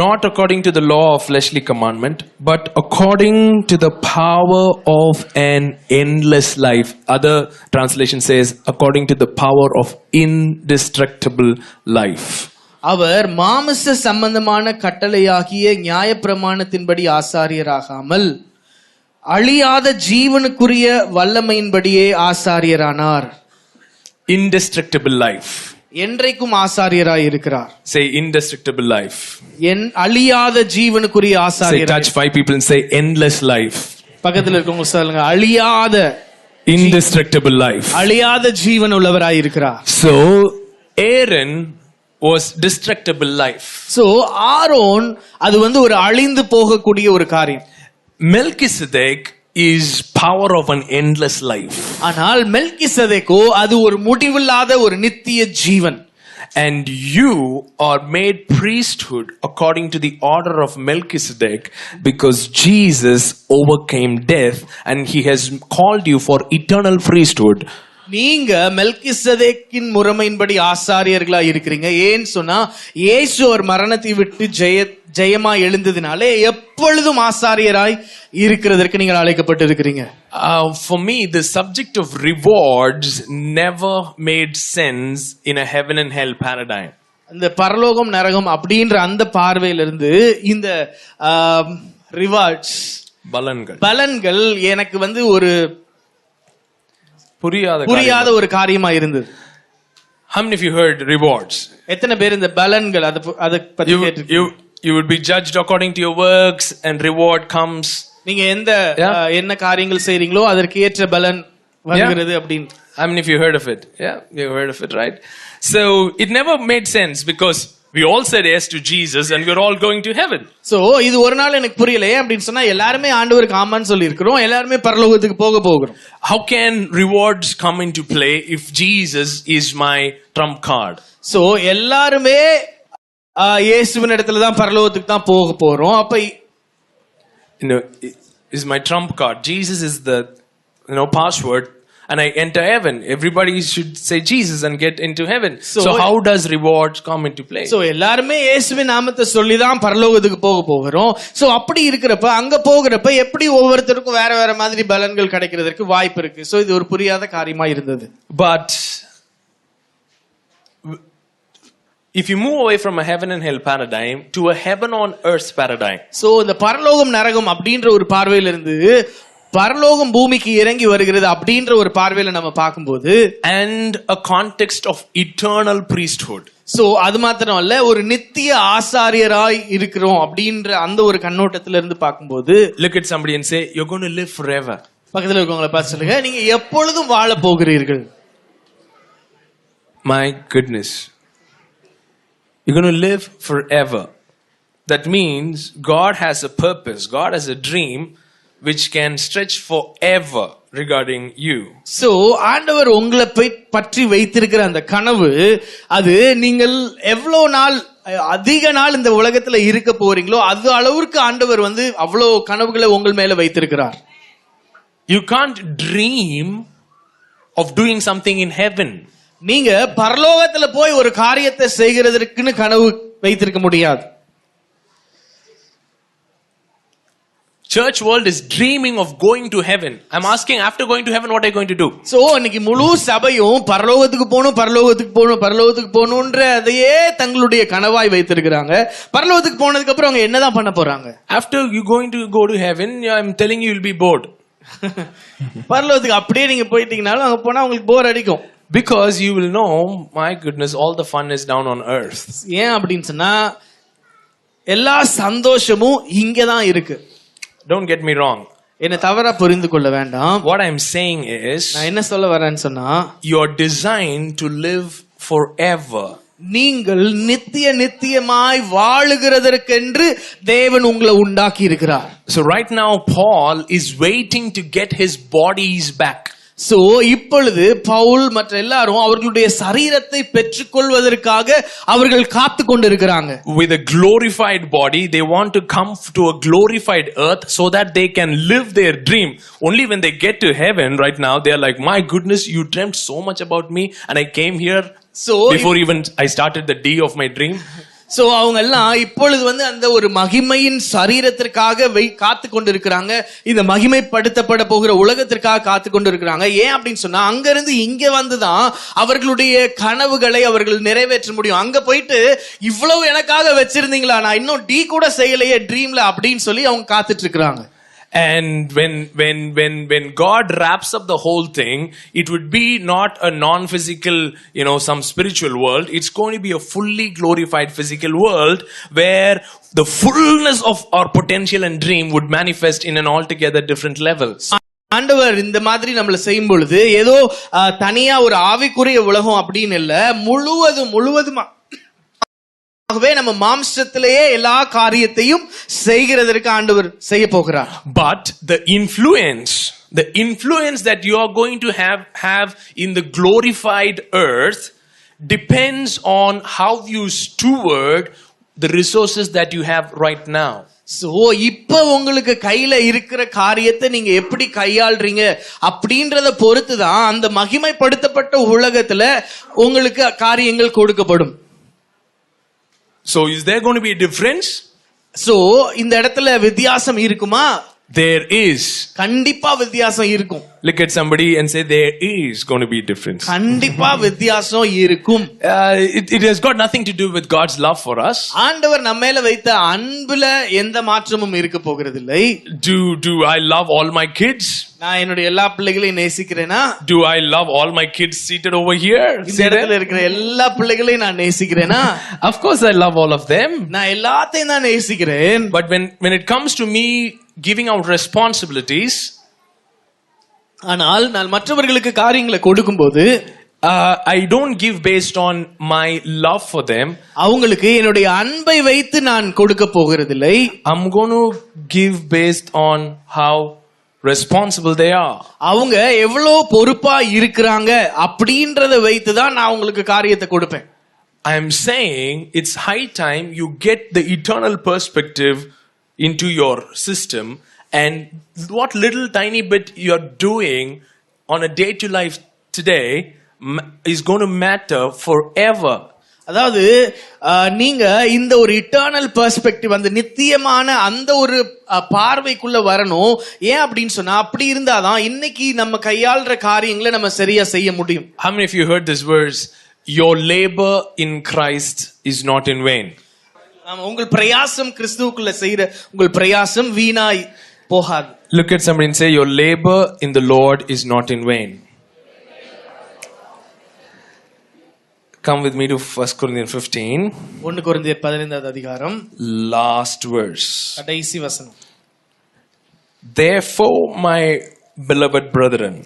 not according to the law of fleshly commandment, but according to the power of an endless life. Other translation says, according to the power of indestructible life. அவர் மாமிச சம்பந்தமான கட்டளையாகிய நியாயப்பிரமாணத்தின்படி ஆசாரியராகாமல் அழியாத ஜீவனுக்குரிய வல்லமையின்படியே ஆசாரியரானார். Indestructible life. என்றைக்கும் ஆசாரியராய் இருக்கிறார். Say indestructible life. அழியாத ஜீவனுக்குரிய Say, ஆசாரியர். touch 5 people and say endless life. பக்கத்துல இருக்கவங்க சொல்லுங்க, அழியாத Indestructible life. அழியாத ஜீவன் உள்ளவராய் இருக்கிறார். So Aaron was destructible life. So Aaron அது ஒரு அழிந்து போகக்கூடிய ஒரு காரியம். Melchizedek is power of an endless life. ஆனால் மெல்கிசதேக்கோ அது ஒரு முடிவில்லாத ஒரு நித்திய ஜீவன். And you are made priesthood according to the order of Melchizedek, because Jesus overcame death and he has called you for eternal priesthood. நீங்க மெல்கிசதேக்கின் முறைமையின்படி ஆசாரியர்களா இருக்கிறீங்க. ஏன் சொன்னா இயேசு அவர் மரணத்தை விட்டு ஜெயமா எழுந்ததினாலே எப்பொழுதும் ஆசாரியராய் இருக்கிறதற்கு நீங்கள் அழைக்கப்பட்டிருக்கிறீங்க. For me, the subject of rewards never made sense in a heaven and hell paradigm. இந்த பரலோகம் நரகம் அப்படின்ற அந்த பார்வையிலிருந்து இந்த ரிவார்ட்ஸ் பலன்கள் எனக்கு ஒரு புரியாத ஒரு காரியமா இருந்தது. How many of you heard rewards? எத்தனை பேர் இந்த பலன்கள் அத பத்தி கேட்டிருக்கீங்க? You would be judged according to your works and reward comes. நீங்க என்ன காரியங்கள் செய்றீங்களோ அதற்கு ஏற்ற பலன் வருகிறது அப்படினு. How many of you heard of it? Yeah, you heard of it, right? So it never made sense because we all said yes to Jesus and we're all going to heaven. So இது ஒரு நாள் எனக்கு புரியலையே அப்படினு சொன்னா எல்லாரும் ஆண்டவருக்கு ஆமான்னு சொல்லி இருக்கோம், எல்லாரும் பரலோகத்துக்கு போகிறோம். How can rewards come into play if Jesus is my trump card? So எல்லாரும் இயேசுவின் இடத்துல தான் பரலோகத்துக்கு தான் போறோம். அப்ப is my trump card. Jesus is the password and I enter heaven. Everybody should say Jesus and get into heaven. So how does rewards come into play? So எல்லாரும் இயேசுவின் நாமத்தை சொல்லி தான் பரலோகத்துக்கு போகிறோம். So அப்படி இருக்கிறப்ப அங்க போகிறப்ப எப்படி ஒவ்வொருத்தருக்கும் வேற மாதிரி பலன்கள் கிடைக்கிறதுக்கு வாய்ப்பு இருக்கு. So இது ஒரு புரியாத காரியமா இருந்தது. But if you move away from a heaven and hell paradigm to a heaven on earth paradigm. So இந்த பரலோகம் நரகம் அப்படின்ற ஒரு பார்வையில இருந்து பரலோகம் பூமிக்கு இறங்கி வருகிறது அப்படின்ற ஒரு பார்வையில நம்ம பார்க்கும்போது, and a context of eternal priesthood. So அது மாத்திரம் அல்ல, ஒரு நித்திய ஆசாரியராய் இருக்கிறோம் அப்படின்ற அந்த ஒரு கண்ணோட்டத்துல இருந்து பார்க்கும்போது, look at somebody and say you're going to live forever. பக்கத்துல இருக்கவங்கள பார்த்து சொல்லுங்க, நீங்க எப்பொழுதும் வாழ போகிறீர்கள். My goodness. You're going to live forever. That means God has a purpose. God has a dream which can stretch forever regarding you. So ஆண்டவர் உங்களை பற்றி வைத்திருக்கிற அந்த கனவு, அது நீங்கள் எவ்வளவு நாள் அதிக நாள் இந்த உலகத்துல இருக்க போறீங்களோ அது அளவுக்கு ஆண்டவர் அவ்வளவு கனவுகளை உங்கள் மேல வைத்திருக்கிறார். You can't dream of doing something in heaven. நீங்க பரலோகத்துல போய் ஒரு காரியத்தை செய்கிறதற்குன்னு கனவு வைத்திருக்க முடியாது. Church world is dreaming of going to heaven. I'm asking, after going to heaven, what are you going to do? So இன்னைக்கு முழு சபையும் பரலோகத்துக்கு போகணும்ன்ற அதையே தங்களுடைய கனவாய் வைத்திருக்கிறாங்க. பரலோகத்துக்கு போனதுக்கு அப்புறம் அவங்க என்னதான் பண்ண போறாங்க? After you going to go to heaven, I'm telling you, you'll be bored. பரலோகத்துக்கு அப்படியே நீங்க போயிட்டீங்கனாலும் அங்க போனா உங்களுக்கு போர் அடிக்கும். Because you will know, my goodness, all the fun is down on earth. ஏன் அப்படின்னு சொன்னா எல்லா சந்தோஷமும் இங்க தான் இருக்கு. Don't get me wrong. என்ன தவறா புரிந்து கொள்ள வேண்டாம். What I'm saying is, நான் என்ன சொல்ல வரேன்னு சொன்னா, you're designed to live forever. நீங்கள் நித்தியமாய் வாழுகிறதற்கென்று தேவன் உங்களை உண்டாக்கி இருக்கிறார். So right now Paul is waiting to get his bodies back. So இப்பொழுது பவுல் மற்ற எல்லாரும் அவர்களுடைய சரீரத்தை பெற்றுக்கொள்வதற்காக அவர்கள் காத்து கொண்டிருக்கிறாங்க. With a glorified body, they want to come to a glorified earth so that they can live their dream. Only when they get to heaven right now, they are like, my goodness, you dreamt so much about me and I came here before even I started the day of my dream. So அவங்க எல்லாம் இப்பொழுது அந்த ஒரு மகிமையின் சரீரத்திற்காக காத்து கொண்டிருக்கிறாங்க. இந்த மகிமைப்படுத்தப்பட போகிற உலகத்திற்காக காத்து கொண்டிருக்கிறாங்க. ஏன் அப்படின்னு சொன்னா, அங்க இருந்து இங்க வந்துதான் அவர்களுடைய கனவுகளை அவர்கள் நிறைவேற்ற முடியும். அங்க போயிட்டு இவ்வளவு எனக்காக வச்சிருந்தீங்களா, நான் இன்னும் டி கூட செய்யலையே ட்ரீம்ல அப்படின்னு சொல்லி அவங்க காத்துட்டு இருக்கிறாங்க. And when God wraps up the whole thing, it would be not a non-physical, some spiritual world. It's going to be a fully glorified physical world where the fullness of our potential and dream would manifest in an altogether different level. ஆண்டவர் இந்த மாதிரி நம்மள செய்யும் பொழுது ஏதோ தனியா ஒரு ஆவிக்குரிய உலகம் அப்படின்னு இல்ல, முழுவதுமா நம்ம மாம்சத்திலேயே எல்லா காரியத்தையும் செய்கிறதற்கு ஆண்டவர் செய்ய போகிறார். But the influence that you are going to have in the glorified earth depends on how you steward the resources that you have right now. So இப்ப உங்களுக்கு கையில இருக்கிற காரியத்தை நீங்க எப்படி கையாள்றீங்க அப்படின்றத பொறுத்து தான் அந்த மகிமைப்படுத்தப்பட்ட உலகத்துல உங்களுக்கு காரியங்கள் கொடுக்கப்படும். So is there going to be a difference? So இந்த இடத்துல வித்தியாசம் இருக்குமா? There is. கண்டிப்பா வித்தியாசம் இருக்கும். Look at somebody and say there is going to be a difference. கண்டிப்பா வித்தியாசம் இருக்கும். It has got nothing to do with God's love for us. ஆண்டவர் நம்ம மேல வைத்த அன்புல எந்த மாற்றமும் இருக்க போகிறதில்லை. Do I love all my kids? நான் என்னோட எல்லா பிள்ளைகளையும் நேசிக்கிறேனா? Do I love all my kids seated over here? இந்த இடத்துல இருக்கிற எல்லா பிள்ளைகளையும் நான் நேசிக்கிறேனா? Of course I love all of them. நான் எல்லாத்தையும் தான் நேசிக்கிறேன். But when it comes to me giving out responsibilities, ஆனால் நான் மற்றவர்களுக்கு காரியங்களை கொடுக்கும்போது I don't give based on my love for them. அவங்களுக்கு என்னுடைய அன்பை வைத்து நான் கொடுக்க போகிறதில்லை. I'm going to give based on how responsible they are. அவங்க எவ்வளவு பொறுப்பா இருக்கிறாங்க அப்படின்றத வைத்து தான் நான் உங்களுக்கு காரியத்தை கொடுப்பேன். I am saying it's high time you get the eternal perspective into your system, and what little tiny bit you're doing on a day to life today is going to matter forever. அதாவது நீங்க இந்த ஒரு இட்டர்னல் பெர்ஸ்பெக்டிவ், அந்த நித்தியமான அந்த ஒரு பார்வைக்குள்ள வரணும். ஏன் அப்படின்னு சொன்னா, அப்படி இருந்தாதான் இன்னைக்கு நம்ம கையாளுற காரியங்களை நம்ம சரியா செய்ய முடியும். How many of you heard this verse? Your labor in Christ is not in vain. உங்கள் பிரயாசம் கிறிஸ்துவுக்குள்ள செய்யற உங்கள் பிரயாசம் வீணாய் போகாது. Look at somebody and say, your labor in the Lord is not in vain. Come with me to 1 Corinthians 15. 1 கொரிந்தியர் 15வது அதிகாரம், Last verse. கடைசி வசனம். Therefore, my beloved brethren,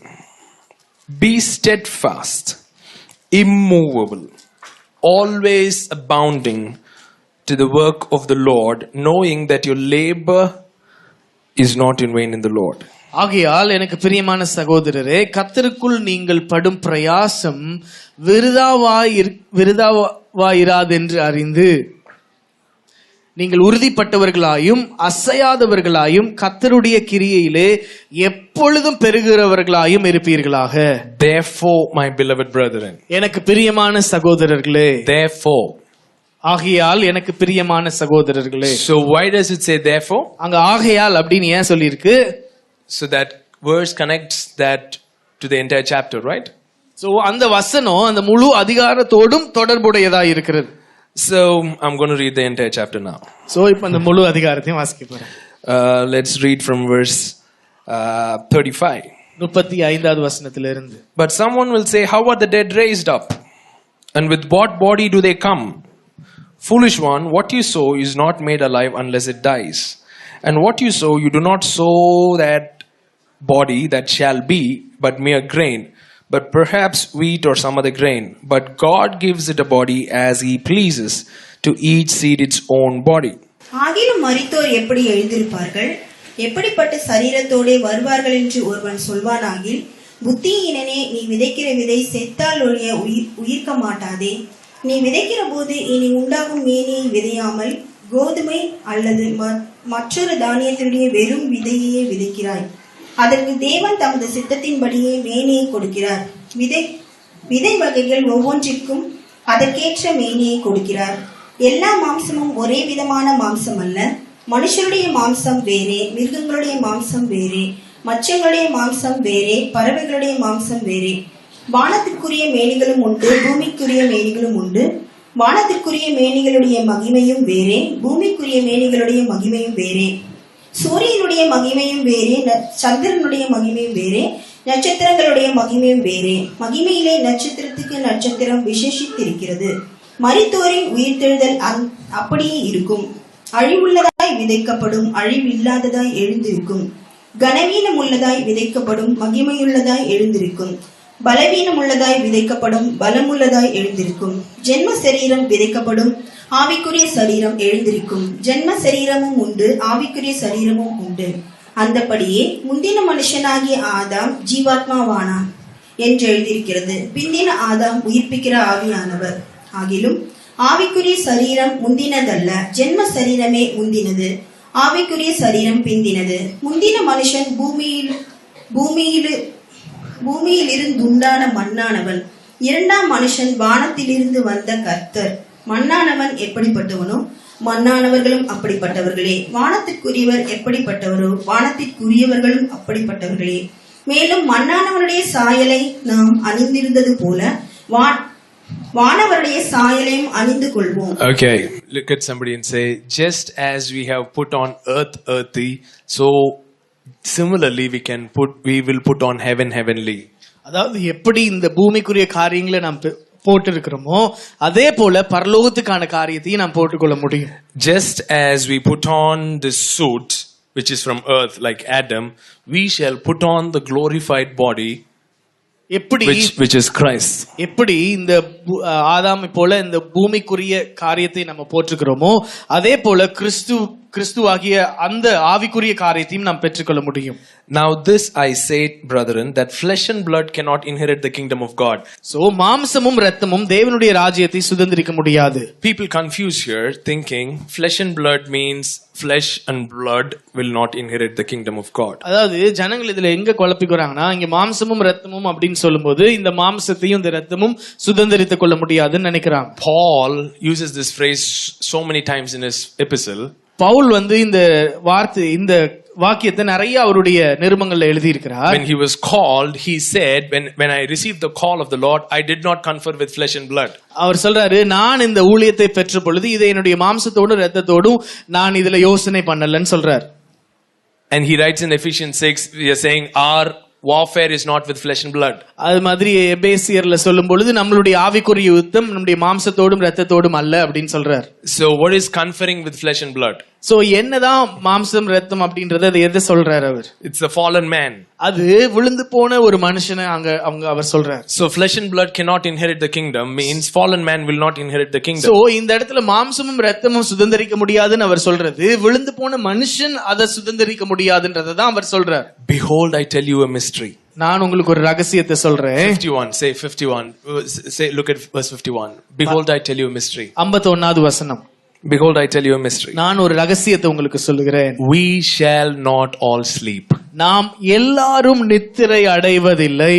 be steadfast, immovable, always abounding to the work of the Lord, knowing that your labor is not in vain in the Lord. ஆகையால் எனக்கு பிரியமான சகோதரரே, கர்த்தருக்குள் நீங்கள் படும் பிரயாசம் விருதாவாயிராதென்று அறிந்து நீங்கள் உறுதிப்பட்டவர்களாயும் அசையாதவர்களாயும் கர்த்தருடைய கிரியையிலே எப்பொழுதும் பெருகிறவர்களாயும் இருப்பீர்களாக. Therefore, my beloved brethren. எனக்கு பிரியமான சகோதரர்களே. Therefore. ஆகையால் எனக்கு பிரியமான சகோதரர்களே. So why does it say therefore? அங்க ஆகையால் அப்படின்னு ஏன் சொல்லிருக்கு? So that verse connects that to the entire chapter, right? So அந்த வசனம் அந்த முழு அதிகாரத்தோடும் தொடர்புடையதா இருக்கிறது. So I'm going to read the entire chapter now. So இப்ப அந்த முழு அதிகாரத்தையும் வாசிக்க போறேன். Let's read from verse 35. 35வது வசனத்திலிருந்து. But someone will say, how are the dead raised up? And with what body do they come? Foolish one, what you sow is not made alive unless it dies. And what you sow, you do not sow that body that shall be, but mere grain, but perhaps wheat or some other grain. But God gives it a body as He pleases, to each seed its own body. ஆகிலும் மரித்தோர் எப்படி எழுந்திருப்பார்கள்? எப்படிப்பட்ட சரீரத்தோடே வருவார்கள் என்று ஒருவன் சொல்வானாகில், புத்தியினனே, நீ விதைக்கிற விதை செத்தால் ஒழிய உயிர்க்க மாட்டாதே. நீ விதைக்கிற போது இனி உண்டாகும் மேனியை விதையாமல் கோதுமை அல்லது மற்றொரு தானியத்தினுடைய வெறும் விதையையே விதைக்கிறாய். அதற்கு தேவன் தமது சித்தத்தின்படியே மேனியை கொடுக்கிறார். விதை வகைகள் ஒவ்வொன்றிற்கும் அதற்கேற்ற மேனியை கொடுக்கிறார். எல்லா மாம்சமும் ஒரே விதமான மாம்சம் அல்ல. மனுஷருடைய மாம்சம் வேறே, மிருகங்களுடைய மாம்சம் வேறே, மச்சங்களுடைய மாம்சம் வேறே, பறவைகளுடைய மாம்சம் வேறே. வானத்திற்குரிய மேனிகளும் உண்டு, பூமிக்குரிய மேனிகளும் உண்டு. வானத்திற்குரிய மேனிகளுடைய மகிமையும் வேறே, பூமிக்குரிய மேனிகளுடைய மகிமையும் வேறே. சூரியனுடைய மகிமையும் வேறே, சந்திரனுடைய மகிமையும் வேறே, நட்சத்திரங்களுடைய மகிமையும் வேறே. மகிமையிலே நட்சத்திரத்துக்கு நட்சத்திரம் விசேஷித்திருக்கிறது. மரித்தோரின் உயிர்த்தெழுதல் அப்படியே இருக்கும். அழிவுள்ளதாய் விதைக்கப்படும், அழிவில்லாததாய் எழுந்திருக்கும். கனவீனம் உள்ளதாய் விதைக்கப்படும், மகிமையுள்ளதாய் எழுந்திருக்கும். பலவீனம் உள்ளதாய் விதைக்கப்படும், பலமுள்ளதாய் எழுந்திருக்கும். ஜென்ம சரீரம் விதைக்கப்படும், ஆவிக்குரிய சரீரம் எழுந்திருக்கும். ஜென்ம சரீரமும் உண்டு, ஆவிக்குரிய சரீரமும் உண்டு. அந்தபடியே முந்தின மனுஷனாகிய ஆதாம் ஜீவாத்மாவானான் என்று எழுதியிருக்கிறது. பிந்தின ஆதாம் உயிர்ப்பிக்கிற ஆவியானவர். ஆகிலும் ஆவிக்குரிய சரீரம் முந்தினதல்ல, ஜென்ம சரீரமே முந்தினது, ஆவிக்குரிய சரீரம் பிந்தினது. முந்தின மனுஷன் பூமியில் இருந்துண்டான மண்ணானவன். இரண்டாம் மனுஷன் வானத்திலிருந்து வந்த கர்த்தர். மண்ணானவன் எப்படிப்பட்டவனோ மண்ணானவர்களும் அப்படிப்பட்டவர்களே. வானத்திற்குரியவர் எப்படிப்பட்டவரோ வானத்திற்குரியவர்களும் அப்படிப்பட்டவர்களே. மேலும் மண்ணானவனுடைய சாயலை நாம் அணிந்திருந்தது போல வானவருடைய சாயலையும் அணிந்து கொள்வோம். Okay, look at somebody and say, just as we have put on earth earthy, so similarly we will put on heaven heavenly. அதாவது எப்படி இந்த பூமிக்குரிய காரியங்களை நாம் போட்டு இருக்கிறோமோ அதே போல பரலோகத்துக்கான காரியத்தையும் நாம் போட்டுக்கொள்ள முடியும். Just as we put on this suit which is from earth like Adam, we shall put on the glorified body எப்படி which is Christ. எப்படி இந்த ஆதாமை போல இந்த பூமிக்குரிய காரியத்தை நம்ம போற்றுகிறோமோ அதே போல கிறிஸ்துவாகிய அந்த ஆவிக்குரிய காரியத்தையும் நாம் பெற்றுக்கொள்ள முடியும். Now this I say, brethren, that flesh and blood cannot inherit the kingdom of God. So மாம்சமும் இரத்தமும் தேவனுடைய ராஜ்யத்தை சுதந்திரிக்க முடியாது. People confuse here thinking flesh and blood means flesh and blood will not inherit the kingdom of God. அதாவது ஜனங்கள் இதுல எங்க குழப்பிக்கிறாங்கன்னா இங்க மாம்சமும் இரத்தமும் அப்படின்னு சொல்லும்போது இந்த மாம்சத்தையும் இந்த இரத்தமும் சுதந்திரித்துக் கொள்ள முடியாதுன்னு நினைக்கிறாங்க. Paul uses this phrase so many times in his epistle. Pavul இந்த வார்த்தை இந்த வாக்கியத்தை நிறைய அவருடைய நிருபங்கள்ல எழுதி இருக்கிறார். When he was called, he said, when I received the call of the Lord, I did not confer with flesh and blood. அவர் சொல்றாரு, நான் இந்த ஊழியத்தை பெற்ற பொழுது இதை என்னுடைய மாம்சத்தோடும் இரத்தத்தோடும் நான் இதுல யோசனை பண்ணலன்னு சொல்றார். And he writes in Ephesians 6, we are saying our warfare is not with flesh and blood. அது மாதிரி எபேசியர்ல சொல்லும் பொழுது நம்மளுடைய ஆவிக்குரிய யுத்தம் நம்முடைய மாம்சத்தோடும் இரத்தத்தோடும் அல்ல அப்படின்னு சொல்றார். So what is conferring with flesh and blood? So என்னதான் மாம்சம் இரத்தம் அப்படின்றத அதை எதை சொல்றாரு அவர்? It's a fallen man. அது விழுந்து போன ஒரு மனுஷனை அவர் சொல்றார். So flesh and blood cannot inherit the kingdom means fallen man will not inherit the kingdom. So இந்த இடத்துல மாம்சமும் இரத்தமும் சுதந்திரிக்க முடியாதுன்னு அவர் சொல்றது விழுந்து போன மனுஷன் அதை சுதந்திரிக்க முடியாதுன்றத தான் அவர் சொல்றார். Behold, I tell you a mystery. நான் உங்களுக்கு ஒரு ரகசியத்தை சொல்றேன். 51, say 51. Say, look at verse 51. Behold, I tell you a mystery. 51வது வசனம். Behold, I tell you a mystery. நான் ஒரு ரகசியத்தை உங்களுக்கு சொல்லுகிறேன். We shall not all sleep. நாம் எல்லாரும் நித்திரை அடைவதில்லை.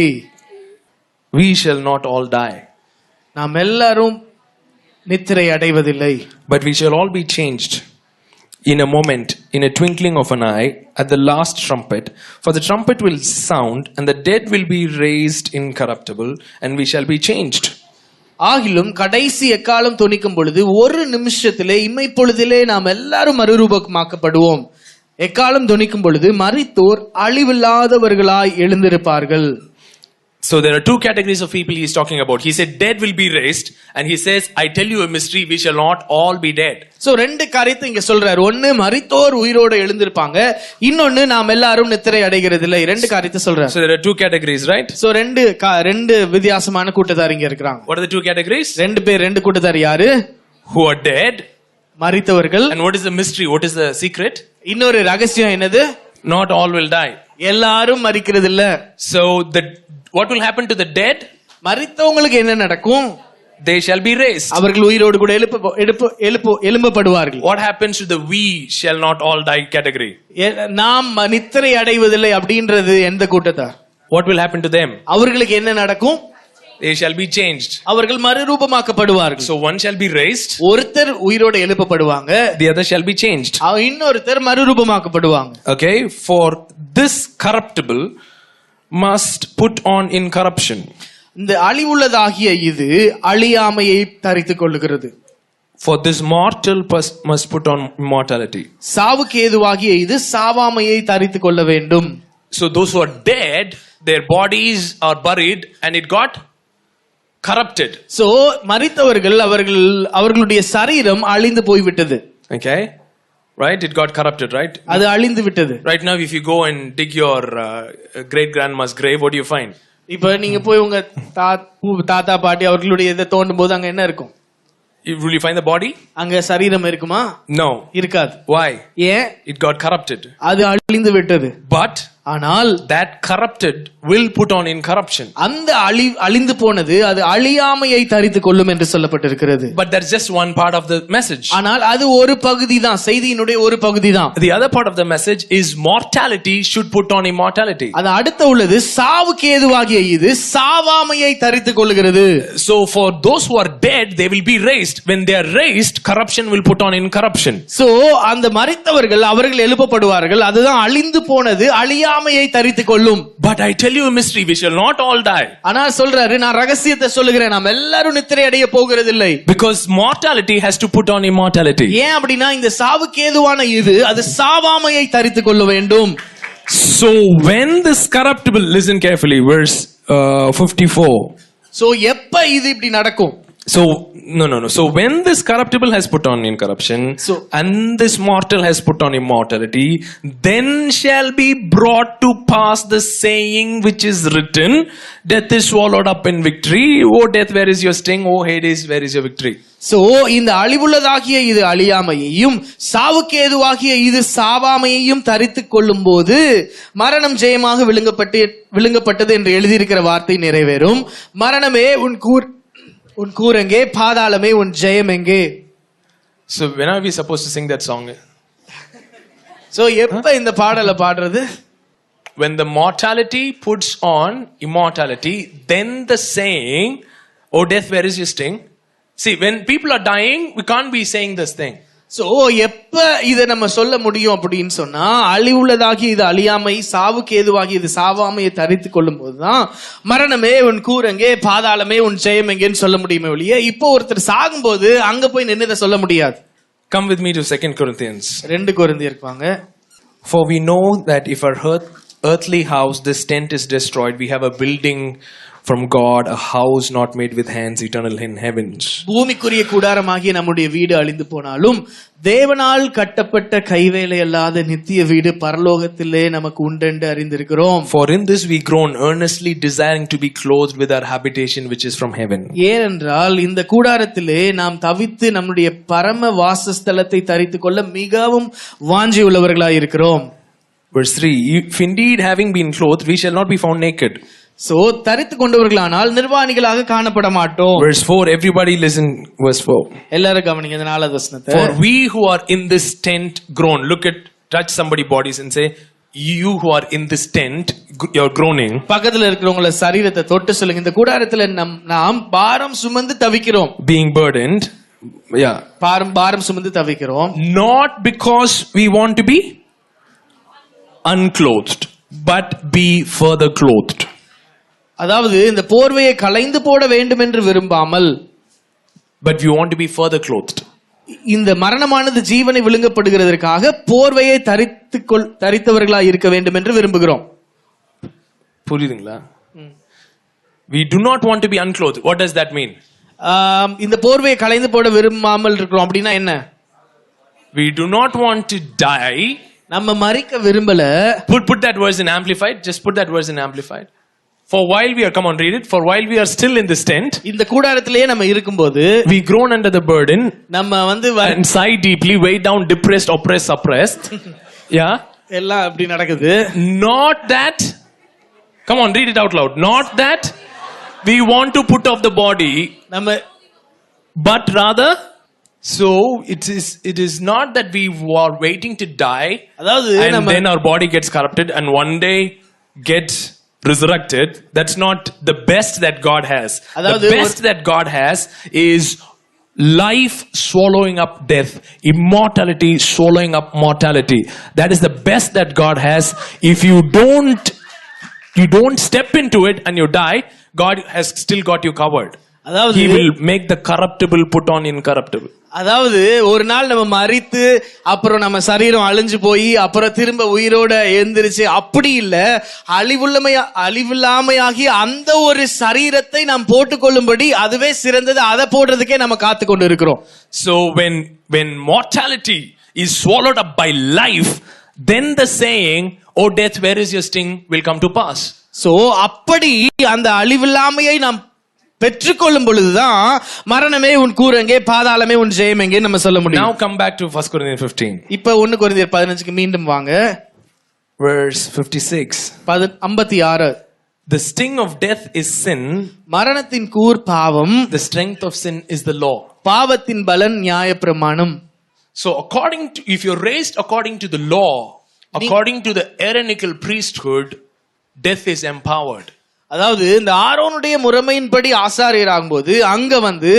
We shall not all die. நாம் எல்லாரும் நித்திரை அடைவதில்லை. But we shall all be changed in a moment, in a twinkling of an eye, at the last trumpet. For the trumpet will sound, and the dead will be raised incorruptible, and we shall be changed. ஆகிலும் கடைசி எக்காலம் தொனிக்கும் பொழுது ஒரு நிமிஷத்திலே இமைப்பொழுதிலே நாம் எல்லாரும் மறுரூபமாக்கப்படுவோம். எக்காலம் தொனிக்கும் பொழுது மரித்தோர் அழிவில்லாதவர்களாய் எழுந்திருப்பார்கள். So there are two categories of people he's talking about. He said dead will be raised, and he says, I tell you a mystery, we shall not all be dead. So ரெண்டு காரியத்தை இங்க சொல்றாரு. ஒன்னு மரித்தோர் உயிரோட எழுந்திருப்பாங்க, இன்னொன்னு நாம் எல்லாரும் நித்திரை அடைகிறது இல்லை. ரெண்டு காரியத்தை சொல்றாரு. So there are two categories, right? So ரெண்டு வித்தியாசமான கூட்டத்தார் இங்க இருக்காங்க. What are the two categories? ரெண்டு கூட்டத்தார் யாரு? Who are dead, மரித்தவர்கள். and what is the mystery? What is the secret? இன்னொரு ரகசியம் என்னது? Not all will die. எல்லாரும் மரிக்கிறது இல்ல. So what will happen to the dead? மரித்தவங்களுக்கு என்ன நடக்கும்? They shall be raised. அவர்கள் உயிரோடு கூட எழும்பப்படுவார்கள். What happens to the we shall not all die category? நாம் நித்திரை அடைவதில்லை அப்படின்றது எந்த கூட்டத்தார்? What will happen to them? அவர்களுக்கு என்ன நடக்கும்? They shall be changed. அவர்கள் மறுரூபமாக்கப்படுவார்கள். So one shall be raised, ஒருத்தர் உயிரோடு எழுப்பப்படுவாங்க, the other shall be changed. இன்னொருத்தர் மறுரூபமாக்கப்படுவாங்க. Okay, for this corruptible must put on incorruption. இந்த அழிவுள்ளதாகிய இது அழியாமையை தரித்துக் கொள்ளுகிறது. For this mortal must put on immortality. சாவுக்கு ஏதுவாகிய இது சாவாமையை தரித்துக் கொள்ள வேண்டும். So those who are dead, their bodies are buried and it got corrupted. So மரித்தவர்கள் அவர்களுடைய சரீரம் அழிந்து போய்விட்டது. Okay, right? It got corrupted, right? அது அழிந்து விட்டது. Right now, if you go and dig your great grandma's grave, what do you find? இப்ப நீங்க போய் உங்க தாத்தா பாட்டி அவர்களுடைய இதை தோண்டும் போது அங்க என்ன இருக்கும்? Will you find the body? அங்க சரீரம் இருக்குமா? No. இருக்காது. Why? ஏன்? It got corrupted. அது அழிந்து விட்டது. But ஆனால் that corrupted will put on incorruption. அந்த அழிந்து போனது அது அழியாமையை தரித்துக் கொள்ளும் என்று சொல்லப்பட்டிருக்கிறது. But that's just one part of the message. ஆனால் அது ஒரு பகுதி தான், செய்தியினுடைய ஒரு பகுதி தான். The other part of the message is mortality should put on immortality. அது அடுத்து உள்ளது சாவுக்கு ஏதுவாகிய இது சாவாமையை தரித்துக் கொள்ளுகிறது. So for those who are dead, they will be raised. When they are raised, corruption will put on incorruption. So அந்த மரித்தவர்கள் அவர்கள் எழுப்பப்படுவார்கள், அதுதான் அழிந்து போனது அழியாமையை தரித்துக் கொள்ளும். But I tell you a mystery, we shall not all die. ஆனா சொல்றாரு, நான் ரகசியத்தை சொல்லுகிறேன், நாம் எல்லாரும் நித்திரை அடைய போகிறதில்லை. Because mortality has to put on immortality. ஏன் அப்படின்னா இந்த சாவுக்கு ஏதுவான இது அது சாவாமையை தரித்துக் கொள்ள வேண்டும். So when this corruptible, listen carefully, verse 54. So எப்ப இது இப்படி நடக்கும்? So no. So when this corruptible has put on incorruption, and this mortal has put on immortality, then shall be brought to pass the saying which is written, death is swallowed up in victory. O death, where is your sting? O Hades, where is your victory? So இந்த அழிவுள்ளதாகிய இது அழியாமையையும் சாவுக்கு ஏதுவாகிய இது சாவாமையையும் தரித்துக் கொள்ளும் போது மரணம் ஜெயமாக விழுங்கப்பட்டது என்று எழுதியிருக்கிற வார்த்தை நிறைவேறும். மரணமே உன் கூரெங்கே, பாதாளமே உன் ஜெயம் எங்கே? So when are we supposed to sing that song? So எப்ப இந்த பாடலை பாடுறது? When the mortality puts on immortality, then the saying, "O death, where is your sting?" See, when people are dying, we can't be saying this thing. So எப்ப இதை நம்ம சொல்ல முடியும் அப்படின்னு சொன்னா, அழிவுள்ளதாகி இது அழியாமை, சாவுக்கு ஏதுவாகி இது சாவாமையை தரித்துக் கொள்ளும் போதுதான் மரணமே உன் கூரெங்கே, பாதாளமே உன் ஜெயம் எங்கேன்னு சொல்ல முடியுமே ஒழிய இப்போ ஒருத்தர் சாகும்போது அங்க போய் நின்று சொல்ல முடியாது. Come with me to 2 Corinthians. 2 கொரிந்தியர் இருப்பாங்க. For we know that if our earthly house, this tent, is destroyed, we have a building from God, a house not made with hands, eternal in heavens. பூமிக்குரிய கூடாரமாகிய நம்முடைய வீடு அழிந்து போனாலும் தேவனால் கட்டப்பட்ட கைவேலை அல்லாத நித்திய வீடு பரலோகத்திலே நமக்கு உண்டென்று அறிந்திருக்கிறோம். For in this we groan earnestly, desiring to be clothed with our habitation which is from heaven. ஏனென்றால் இந்த கூடாரத்திலே நாம் தவித்து நம்முடைய பரம வாசஸ்தலத்தை தரித்துக் கொள்ள மிகவும் வாஞ்சி உள்ளவர்களாய் இருக்கிறோம். Verse 3, if indeed having been clothed, we shall not be found naked. So தரித்துக் கொண்டவர்களானால் நிர்வாணிகளாக காணப்பட மாட்டோம். Verse 4, everybody listen, verse 4. எல்லாரும் கவனிங்க இந்த 4வது வசனத்தை. For we who are in this tent groan. Touch somebody's bodies and say, you who are in this tent, you're groaning. பக்கத்துல இருக்கிறவங்கள சரீரத்தை தொட்டு சொல்லுங்க, இந்த கூடாரத்துல நாம் பாரம் சுமந்து தவிக்கிறோம். Being burdened. Yeah. பாரம் சுமந்து தவிக்கிறோம். Not because we want to be unclothed, but be further clothed. அதாவது இந்த போர்வையை களைந்து போட வேண்டும் என்று விரும்பாமல், but we want to be further clothed. இந்த மரணமானது ஜீவனை விழுங்கப்படுகிறதற்காக போர்வையை தரித்தவர்களாய் இருக்க வேண்டும் என்று விரும்புகிறோம். புரியுதுங்களா? We do not want to be unclothed. What does that mean? இந்த போர்வையை களைந்து போட விரும்பாமல் இருக்கிறோம் அப்படின்னா என்ன? We do not want to die. நம்ம மரிக்க விரும்பல. Put that verse in amplified. Just put that verse in amplified. For while we are, come on, read it. For while we are still in this tent, இந்த கூடாரத்திலேயே நம்ம இருக்கும்போது, we groan under the burden, நம்ம வந்து and sigh deeply, weighed down, depressed, oppressed, suppressed. Yeah, எல்லாம் அப்படி நடக்குது. Not that. Come on, read it out loud. Not that we want to put off the body, நம்ம but rather. So it is not that we are waiting to die, and then our body gets corrupted and one day gets resurrected. That's not the best that God has. The best that God has is life swallowing up death, immortality swallowing up mortality. That is the best that God has. If you don't step into it and you die, God has still got you covered. He will make the corruptible put on incorruptible. அதாவது ஒரு நாள் நம்ம மரித்து அப்புறம் நம்ம சரீரம் அழிஞ்சு போய் அப்புறம் திரும்ப உயிரோட எழுந்திருச்சு அப்படி இல்ல, அழிவில்லாமையாகி அந்த ஒரு சரீரத்தை நாம் போட்டுக்கொள்ளும்படி அதுவே சிறந்தது, அதை போடுறதுக்கே நம்ம காத்து கொண்டு இருக்கிறோம். So when mortality is swallowed up by life, then the saying, "Oh death, where is your sting?" will come to pass. So அப்படி அந்த அழிவில்லாமையை நாம் பெற்றுக்கொள்ளும் பொழுதுதான் மரணமே உன் கூரங்கே, பாதாளமே உன் ஜெயம் எங்கே நம்ம சொல்ல முடியும். Now come back to 1 Corinthians 15. இப்ப 1 கொரிந்தியர் 15க்கு மீண்டும் வாங்க. Verse 56. 56. The sting of death is sin. மரணத்தின் கூர் பாவம். The strength of sin is the law. பாவத்தின் பலன் நியாயப்பிரமாணம். So if you're raised according to the law, according to the Aaronical priesthood, death is empowered. அதாவது இந்த ஆரோனுடைய முறைமையின்படி ஆசாரியராகும் போது அங்க வந்து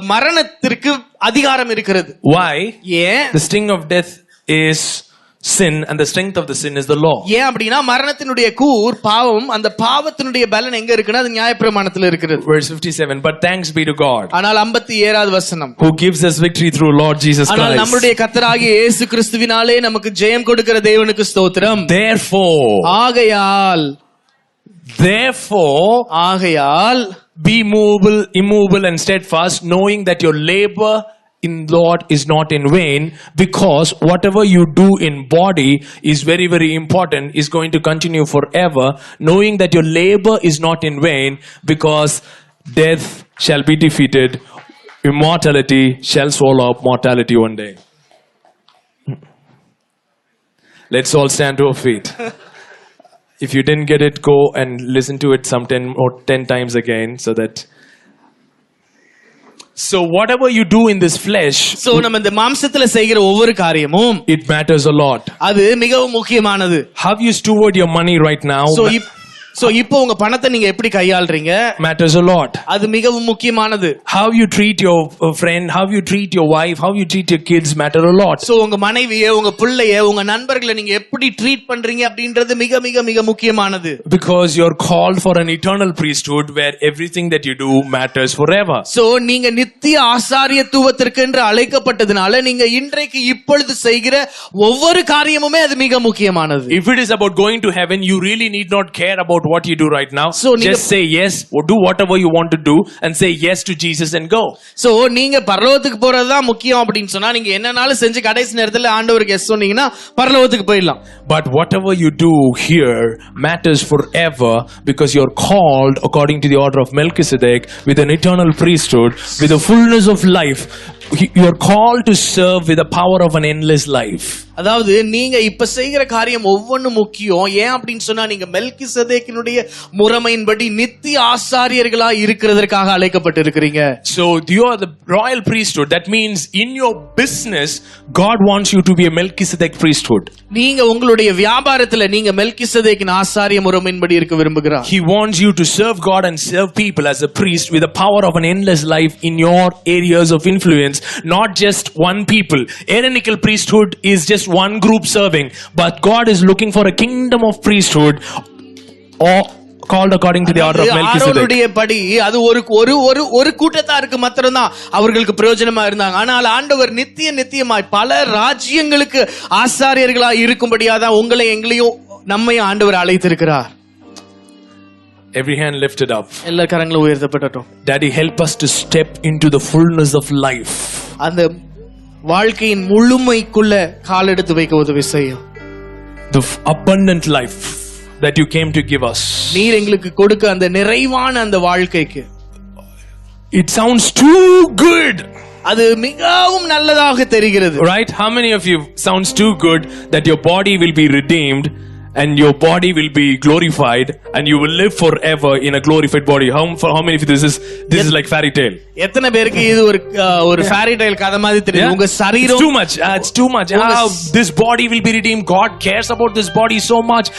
மரணத்திற்கு அதிகாரம் இருக்கிறது. Why? ஏன்? The sting of death is sin and the strength of the sin is the law. ஏன் அப்படினா மரணத்தினுடைய கூர் பாவம், அந்த பாவத்தினுடைய பலன் எங்க இருக்குன்னா அது நியாயப்பிரமாணத்துல இருக்குது. Verse 57. But thanks be to God. ஆனால் 57வது வசனம். Who gives us victory through Lord Jesus Christ. ஆனால் நம்முடைய கர்த்தராகிய இயேசு கிறிஸ்துவினாலே நமக்கு ஜெயம் கொடுக்கிற தேவனுக்கு ஸ்தோத்திரம். Therefore, ஆகையால் be immovable and steadfast, knowing that your labor in Lord is not in vain, because whatever you do in body is very, very important, is going to continue forever, knowing that your labor is not in vain, because death shall be defeated, immortality shall swallow up mortality one day. Let's all stand to our feet. If you didn't get it, go and listen to it some 10 times again, so whatever you do in this flesh, so நம்ம இந்த மாம்சத்துல செய்கிற ஒவ்வொரு காரியமும் it matters a lot. அது மிகவும் முக்கியமானது. How you steward your money right now, so இப்போ உங்க பணத்தை நீங்க எப்படி கையாள்றீங்க matters a lot. அது மிகவும் முக்கியமானது. How you treat your friend, how you treat your wife, how you treat your kids matter a lot. so உங்க மனைவியை, உங்க பிள்ளையை, உங்க நண்பர்களை நீங்க எப்படி ட்ரீட் பண்றீங்க அப்படின்றது மிக மிக மிக முக்கியமானது. Because you're called for an eternal priesthood where everything that you do matters forever. so நீங்க நித்திய ஆசாரியத்துவத்திற்கு என்று அழைக்கப்பட்டதனால நீங்க இன்றைக்கு இப்பொழுது செய்கிற ஒவ்வொரு காரியமுமே அது மிக முக்கியமானது. If it is about going to heaven, you really need not care about what you do right now. So just say yes, or do whatever you want to do and say yes to Jesus and go. so நீங்க பரலோகத்துக்கு போறது தான் முக்கியம் அப்படினு சொன்னா நீங்க என்னனாலும் செஞ்சு கடைசி நேரத்துல ஆண்டவருக்கு எஸ் சொன்னீங்கன்னா பரலோகத்துக்கு போயிடலாம். But whatever you do here matters forever, because you're called according to the order of Melchizedek with an eternal priesthood, with the fullness of life. You're called to serve with the power of an endless life. அதாவது நீங்க இப்ப செய்கிற காரியம் ஒவ்வொன்றும் முக்கியம். ஏன் அப்படின்னு சொன்னா நீங்க மெல்கிசேதேக்கினுடைய முறைமையின்படி நித்திய ஆசாரியர்களா இருக்கிறதற்காக அழைக்கப்பட்டிருக்கிறீங்க. So you are the royal priesthood. That means in your business God wants you to be a Melchizedek priesthood. நீங்க உங்களுடைய வியாபாரத்துல நீங்க மெல்கிசேதேக்கின் ஆசாரிய முறைமையின்படி இருக்க விரும்புகிறார். He wants you to serve God and serve people as a priest with the power of an endless life in your areas of influence, not just one people. Aaronical priesthood is just one group serving, but God is looking for a kingdom of priesthood, or called according to the order of Melchizedek. ஆரோனுடைய படி அது ஒரு கூட்டத்தாருக்கு மாத்திரம்தான் அவர்களுக்கு பிரயோஜனமா இருந்தாங்க. ஆனால் ஆண்டவர் நித்தியமாய் பல ராஜ்யங்களுக்கு ஆசாரியர்களா இருக்கும்படியா தான் உங்களை எங்களையும் நம்மையும் ஆண்டவர் அழைத்திருக்கிறார். Every hand lifted up. எல்லா கரங்களும் உயர்த்தப்படட்டும். Daddy, help us to step into the fullness of life. அந்த வாழ்க்கையின் முழுமைக்குள்ள கால் எடுத்து வைக்க உதவி செய்யும். The abundant life that you came to give us. நீர் எங்களுக்கு கொடுக்க அந்த நிறைவான அந்த வாழ்க்கைக்கு. It sounds too good. அது மிகவும் நல்லதாக தெரிகிறது. Right? How many of you sounds too good that your body will be redeemed and your body will be glorified and you will live forever in a glorified body? How many of you this is like fairy tale? எத்தனை பேருக்கு இது ஒரு fairy tale கதை மாதிரி தெரியுது? உங்க சரீரம் It's too much. It's too much. This body will be redeemed. God cares about this body so much.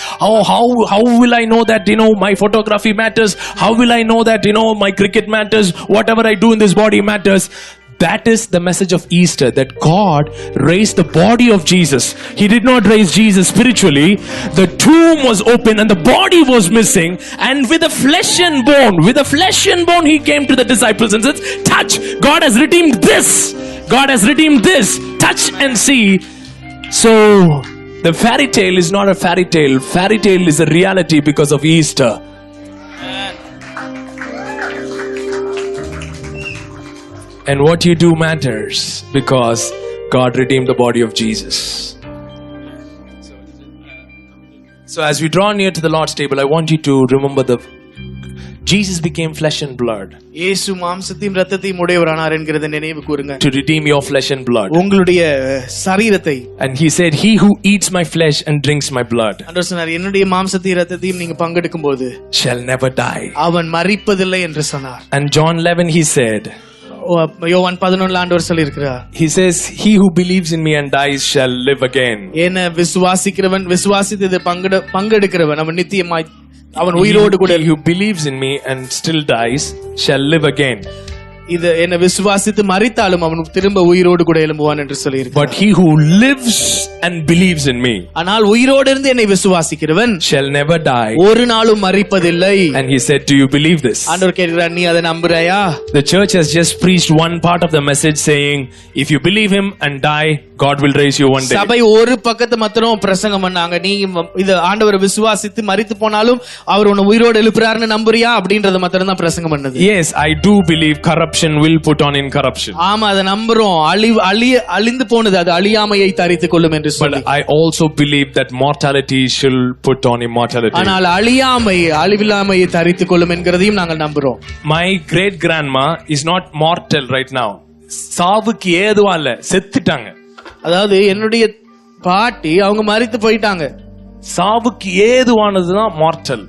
How will I know that my photography matters? How will I know that my cricket matters? Whatever I do in this body matters. That is the message of Easter, that God raised the body of Jesus. He did not raise Jesus spiritually. The tomb was open and the body was missing, and with a flesh and bone he came to the disciples and said, touch, God has redeemed this. God has redeemed this. Touch and see. So the fairy tale is not a fairy tale. Fairy tale is a reality because of Easter. And what you do matters because God redeemed the body of Jesus. So as we draw near to the Lord's table, I want you to remember Jesus became flesh and blood. இயேசு மாம்சத்தையும் இரத்தத்தையும் உடையவரானார் என்கிறதை நினைவு கூறுங்க. To redeem your flesh and blood. உங்களுடைய சரீரத்தை. And he said, he who eats my flesh and drinks my blood ஆண்டவர் சொன்னார், என்னுடைய மாம்சத்தையும் இரத்தத்தையும் நீங்க பங்கெடுக்கும்போது shall never die. அவன் மரிப்பதில்லை என்று சொன்னார். And John 11 he said, யோவான் 11 ஆண்டவர் சொல்லி இருக்கிறார். He says, he who believes in me and dies shall live again. என்ன விசுவாசித்து பங்கெடுக்கிறவன் அவன் நித்தியமாய் அவன் உயிரோடு கூட. He who believes in me and still dies shall live again. இது என்ன விசுவாசித்து மரித்தாலும் அவன் திரும்ப உயிரோடு கூட எழும்புவான் என்று சொல்லியிருக்கிறார். But he who lives and believes in me, ஆனால் உயிரோடு இருந்து என்னை விசுவாசிக்கிறவன் shall never die. ஒரு நாளும் மரிப்பதில்லை. And he said, do you believe this? ஆண்டவர் கேட்கிறார், நீ அதை நம்புறாயா? The church has just preached one part of the message saying, if you believe him and die, God will raise you one day. சபை ஒரு பக்கத்தை மாத்திரம் பிரசங்கம் பண்ணாங்க. நீ இது ஆண்டவரை விசுவாசித்து மரித்து போனாலும் அவர் உன்னை உயிரோடு எழுப்புறாருன்னு நம்புறியா அப்படின்றத மாத்திரம் தான் பிரசங்கம் பண்ணது. Yes, I do believe corruption will put on incorruption. ஆமா, அதை நம்புறோம். அழிந்து போனது அது அழியாமையை தரித்துக் கொள்ளும் என்று சொல்லி. But I also believe that mortality shall put on immortality. ஆனால் அழிவில்லாமையை தரித்துக் கொள்ளும் என்கிறதையும் நாங்கள் நம்புறோம். My great grandma is not mortal right now. சாவுக்கு ஏதுவா இல்ல, செத்துட்டாங்க. அதாவது என்னுடைய பாட்டி அவங்க மரித்து போயிட்டாங்க. சாவுக்கு ஏதுவானதுதான் மார்டல்.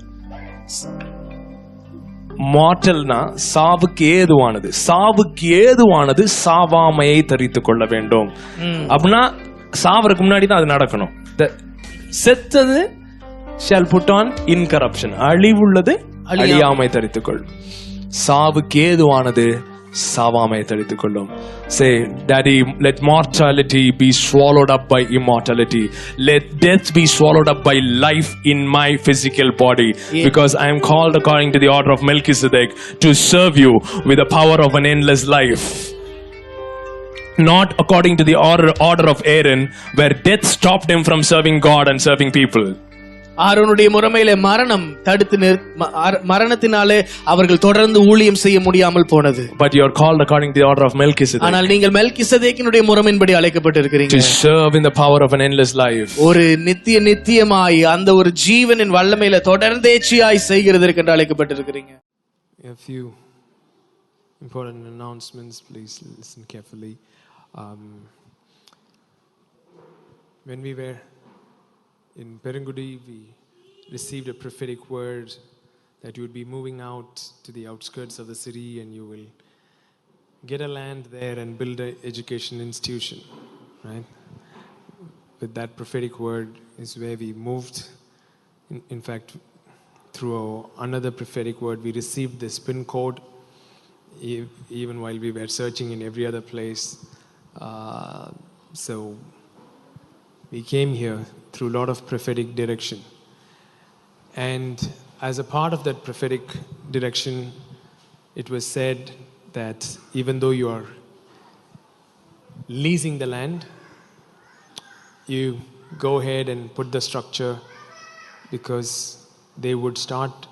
மார்டல்னா சாவுக்கு ஏதுவானது. சாவுக்கு ஏதுவானது சாவாமையை தரித்துக் கொள்ள வேண்டும். அப்படின்னா சாவருக்கு முன்னாடி தான் அது நடக்கணும். செத்தது shall put on incorruption. அழிவுள்ளது அழியாமை தரித்துக் கொள்ளும். சாவுக்கு ஏதுவானது சாவாமை தரித்துக் கொள்ளும். Say, Daddy, let mortality be swallowed up by immortality. Let death be swallowed up by life in my physical body. Yeah. Because I am called according to the order of Melchizedek to serve you with the power of an endless life. Not according to the order of Aaron, where death stopped him from serving God and serving people. ஆரோனுடைய முறைமையிலே மரணம் தடுத்து மரணத்தினாலே அவர்கள் தொடர்ந்து ஊழியம் செய்ய முடியாமல் போனது. But you are called according to the order of Melchizedek. ஆனால் நீங்கள் மெல்கிசதேக்கினுடைய முறைமையின்படி அழைக்கப்பட்டிருக்கிறீங்க. To serve in the power of an endless life. ஒரு நித்தியமாய் அந்த ஒரு ஜீவனின் வல்லமையில தொடர்ந்தேச்சியாய் செய்கிறதற்கு என்று அழைக்கப்பட்டிருக்கிறீங்க. A few important announcements, please listen carefully. When we were in Perungudi, we received a prophetic word that you would be moving out to the outskirts of the city and you will get a land there and build an education institution, right? With that prophetic word is where we moved. In fact, through another prophetic word, we received this PIN code even while we were searching in every other place. So we came here through a lot of prophetic direction. And as a part of that prophetic direction, it was said that even though you are leasing the land, you go ahead and put the structure because they would start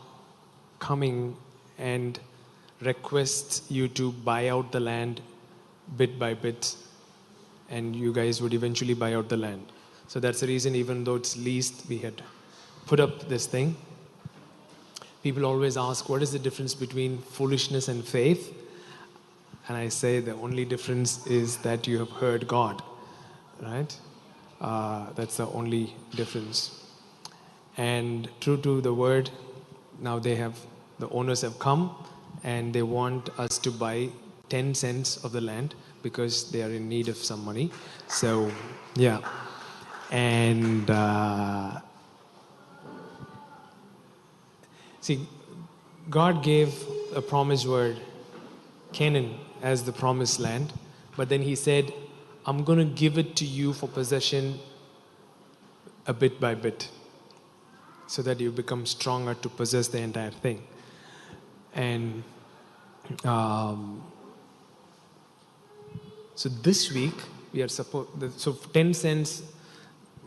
coming and request you to buy out the land bit by bit, and you guys would eventually buy out the land. So that's the reason, even though it's leased, we had put up this thing. People always ask, what is the difference between foolishness and faith? And I say the only difference is that you have heard God, right? That's the only difference. And true to the word, now the owners have come and they want us to buy 10 cents of the land because they are in need of some money. So, yeah. And see, God gave a promised word, Canaan, as the promised land. But then he said, I'm going to give it to you for possession a bit by bit, so that you become stronger to possess the entire thing. And so this week, we are supposed, so 10 cents,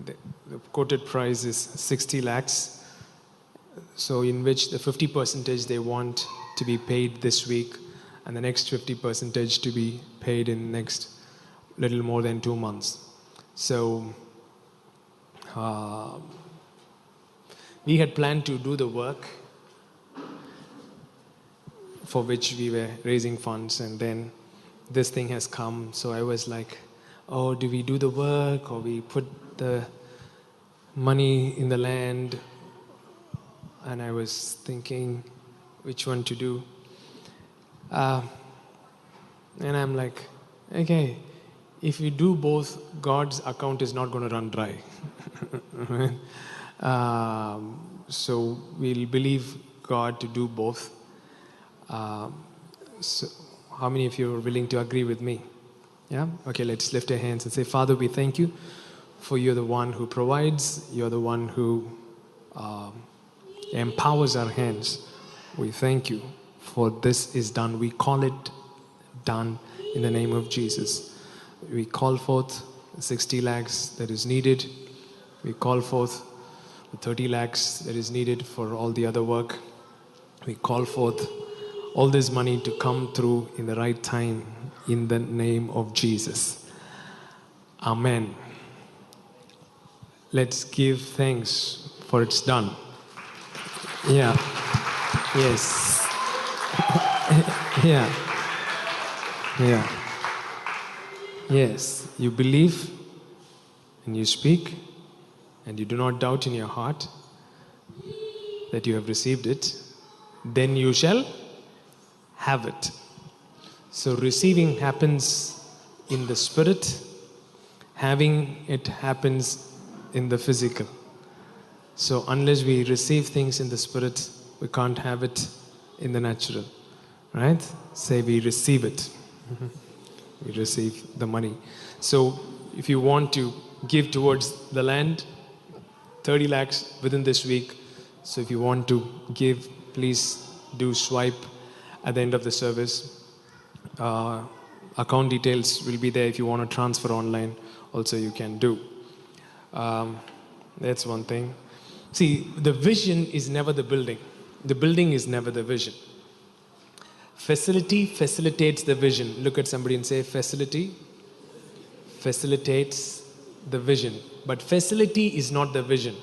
the quoted price is 60 lakhs. So in which the 50% they want to be paid this week, and the next 50% to be paid in next little more than 2 months. So we had planned to do the work for which we were raising funds, and then this thing has come. So I was like, oh, do we do the work or we put the money in the land? And I was thinking which one to do. And I'm like, okay, if we do both, God's account is not going to run dry. So we'll believe God to do both. So how many of you are willing to agree with me? Yeah? Okay, let's lift our hands and say, Father, we thank you for you're the one who provides. You're the one who empowers our hands. We thank you for this is done. We call it done in the name of Jesus. We call forth 60 lakhs that is needed. We call forth the 30 lakhs that is needed for all the other work. We call forth all this money to come through in the right time in the name of Jesus. Amen. Let's give thanks for it's done. Yeah. Yes. Yeah. Yeah. Yes. You believe and you speak and you do not doubt in your heart that you have received it, then you shall have it. So receiving happens in the spirit, having it happens in the physical. So unless we receive things in the spirit, we can't have it in the natural. Right? Say we receive it. We receive the money. So if you want to give towards the land, 30 lakhs within this week. So if you want to give, please do swipe at the end of the service. Account details will be there. If you want to transfer online, also you can do. That's one thing. See, the vision is never the building. The building is never the vision. Facility facilitates the vision. Look at somebody and say, facility facilitates the vision. But facility is not the vision.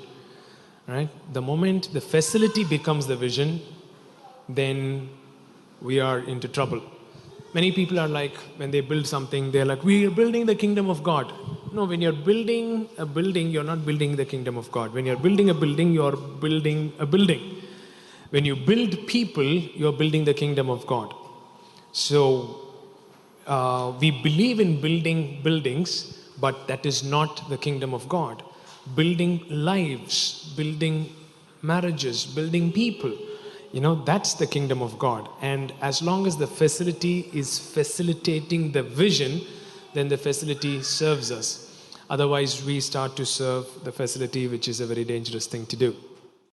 Right? The moment the facility becomes the vision, then we are into trouble. Many people are like, when they build something, they're like, we are building the kingdom of God. No, when you're building a building, you're not building the kingdom of God. When you're building a building, you're building a building. When you build people, you're building the kingdom of God. So, we believe in building buildings, but that is not the kingdom of God. Building lives, building marriages, building people. You know, that's the kingdom of God. And as long as the facility is facilitating the vision, then the facility serves us. Otherwise, we start to serve the facility, which is a very dangerous thing to do.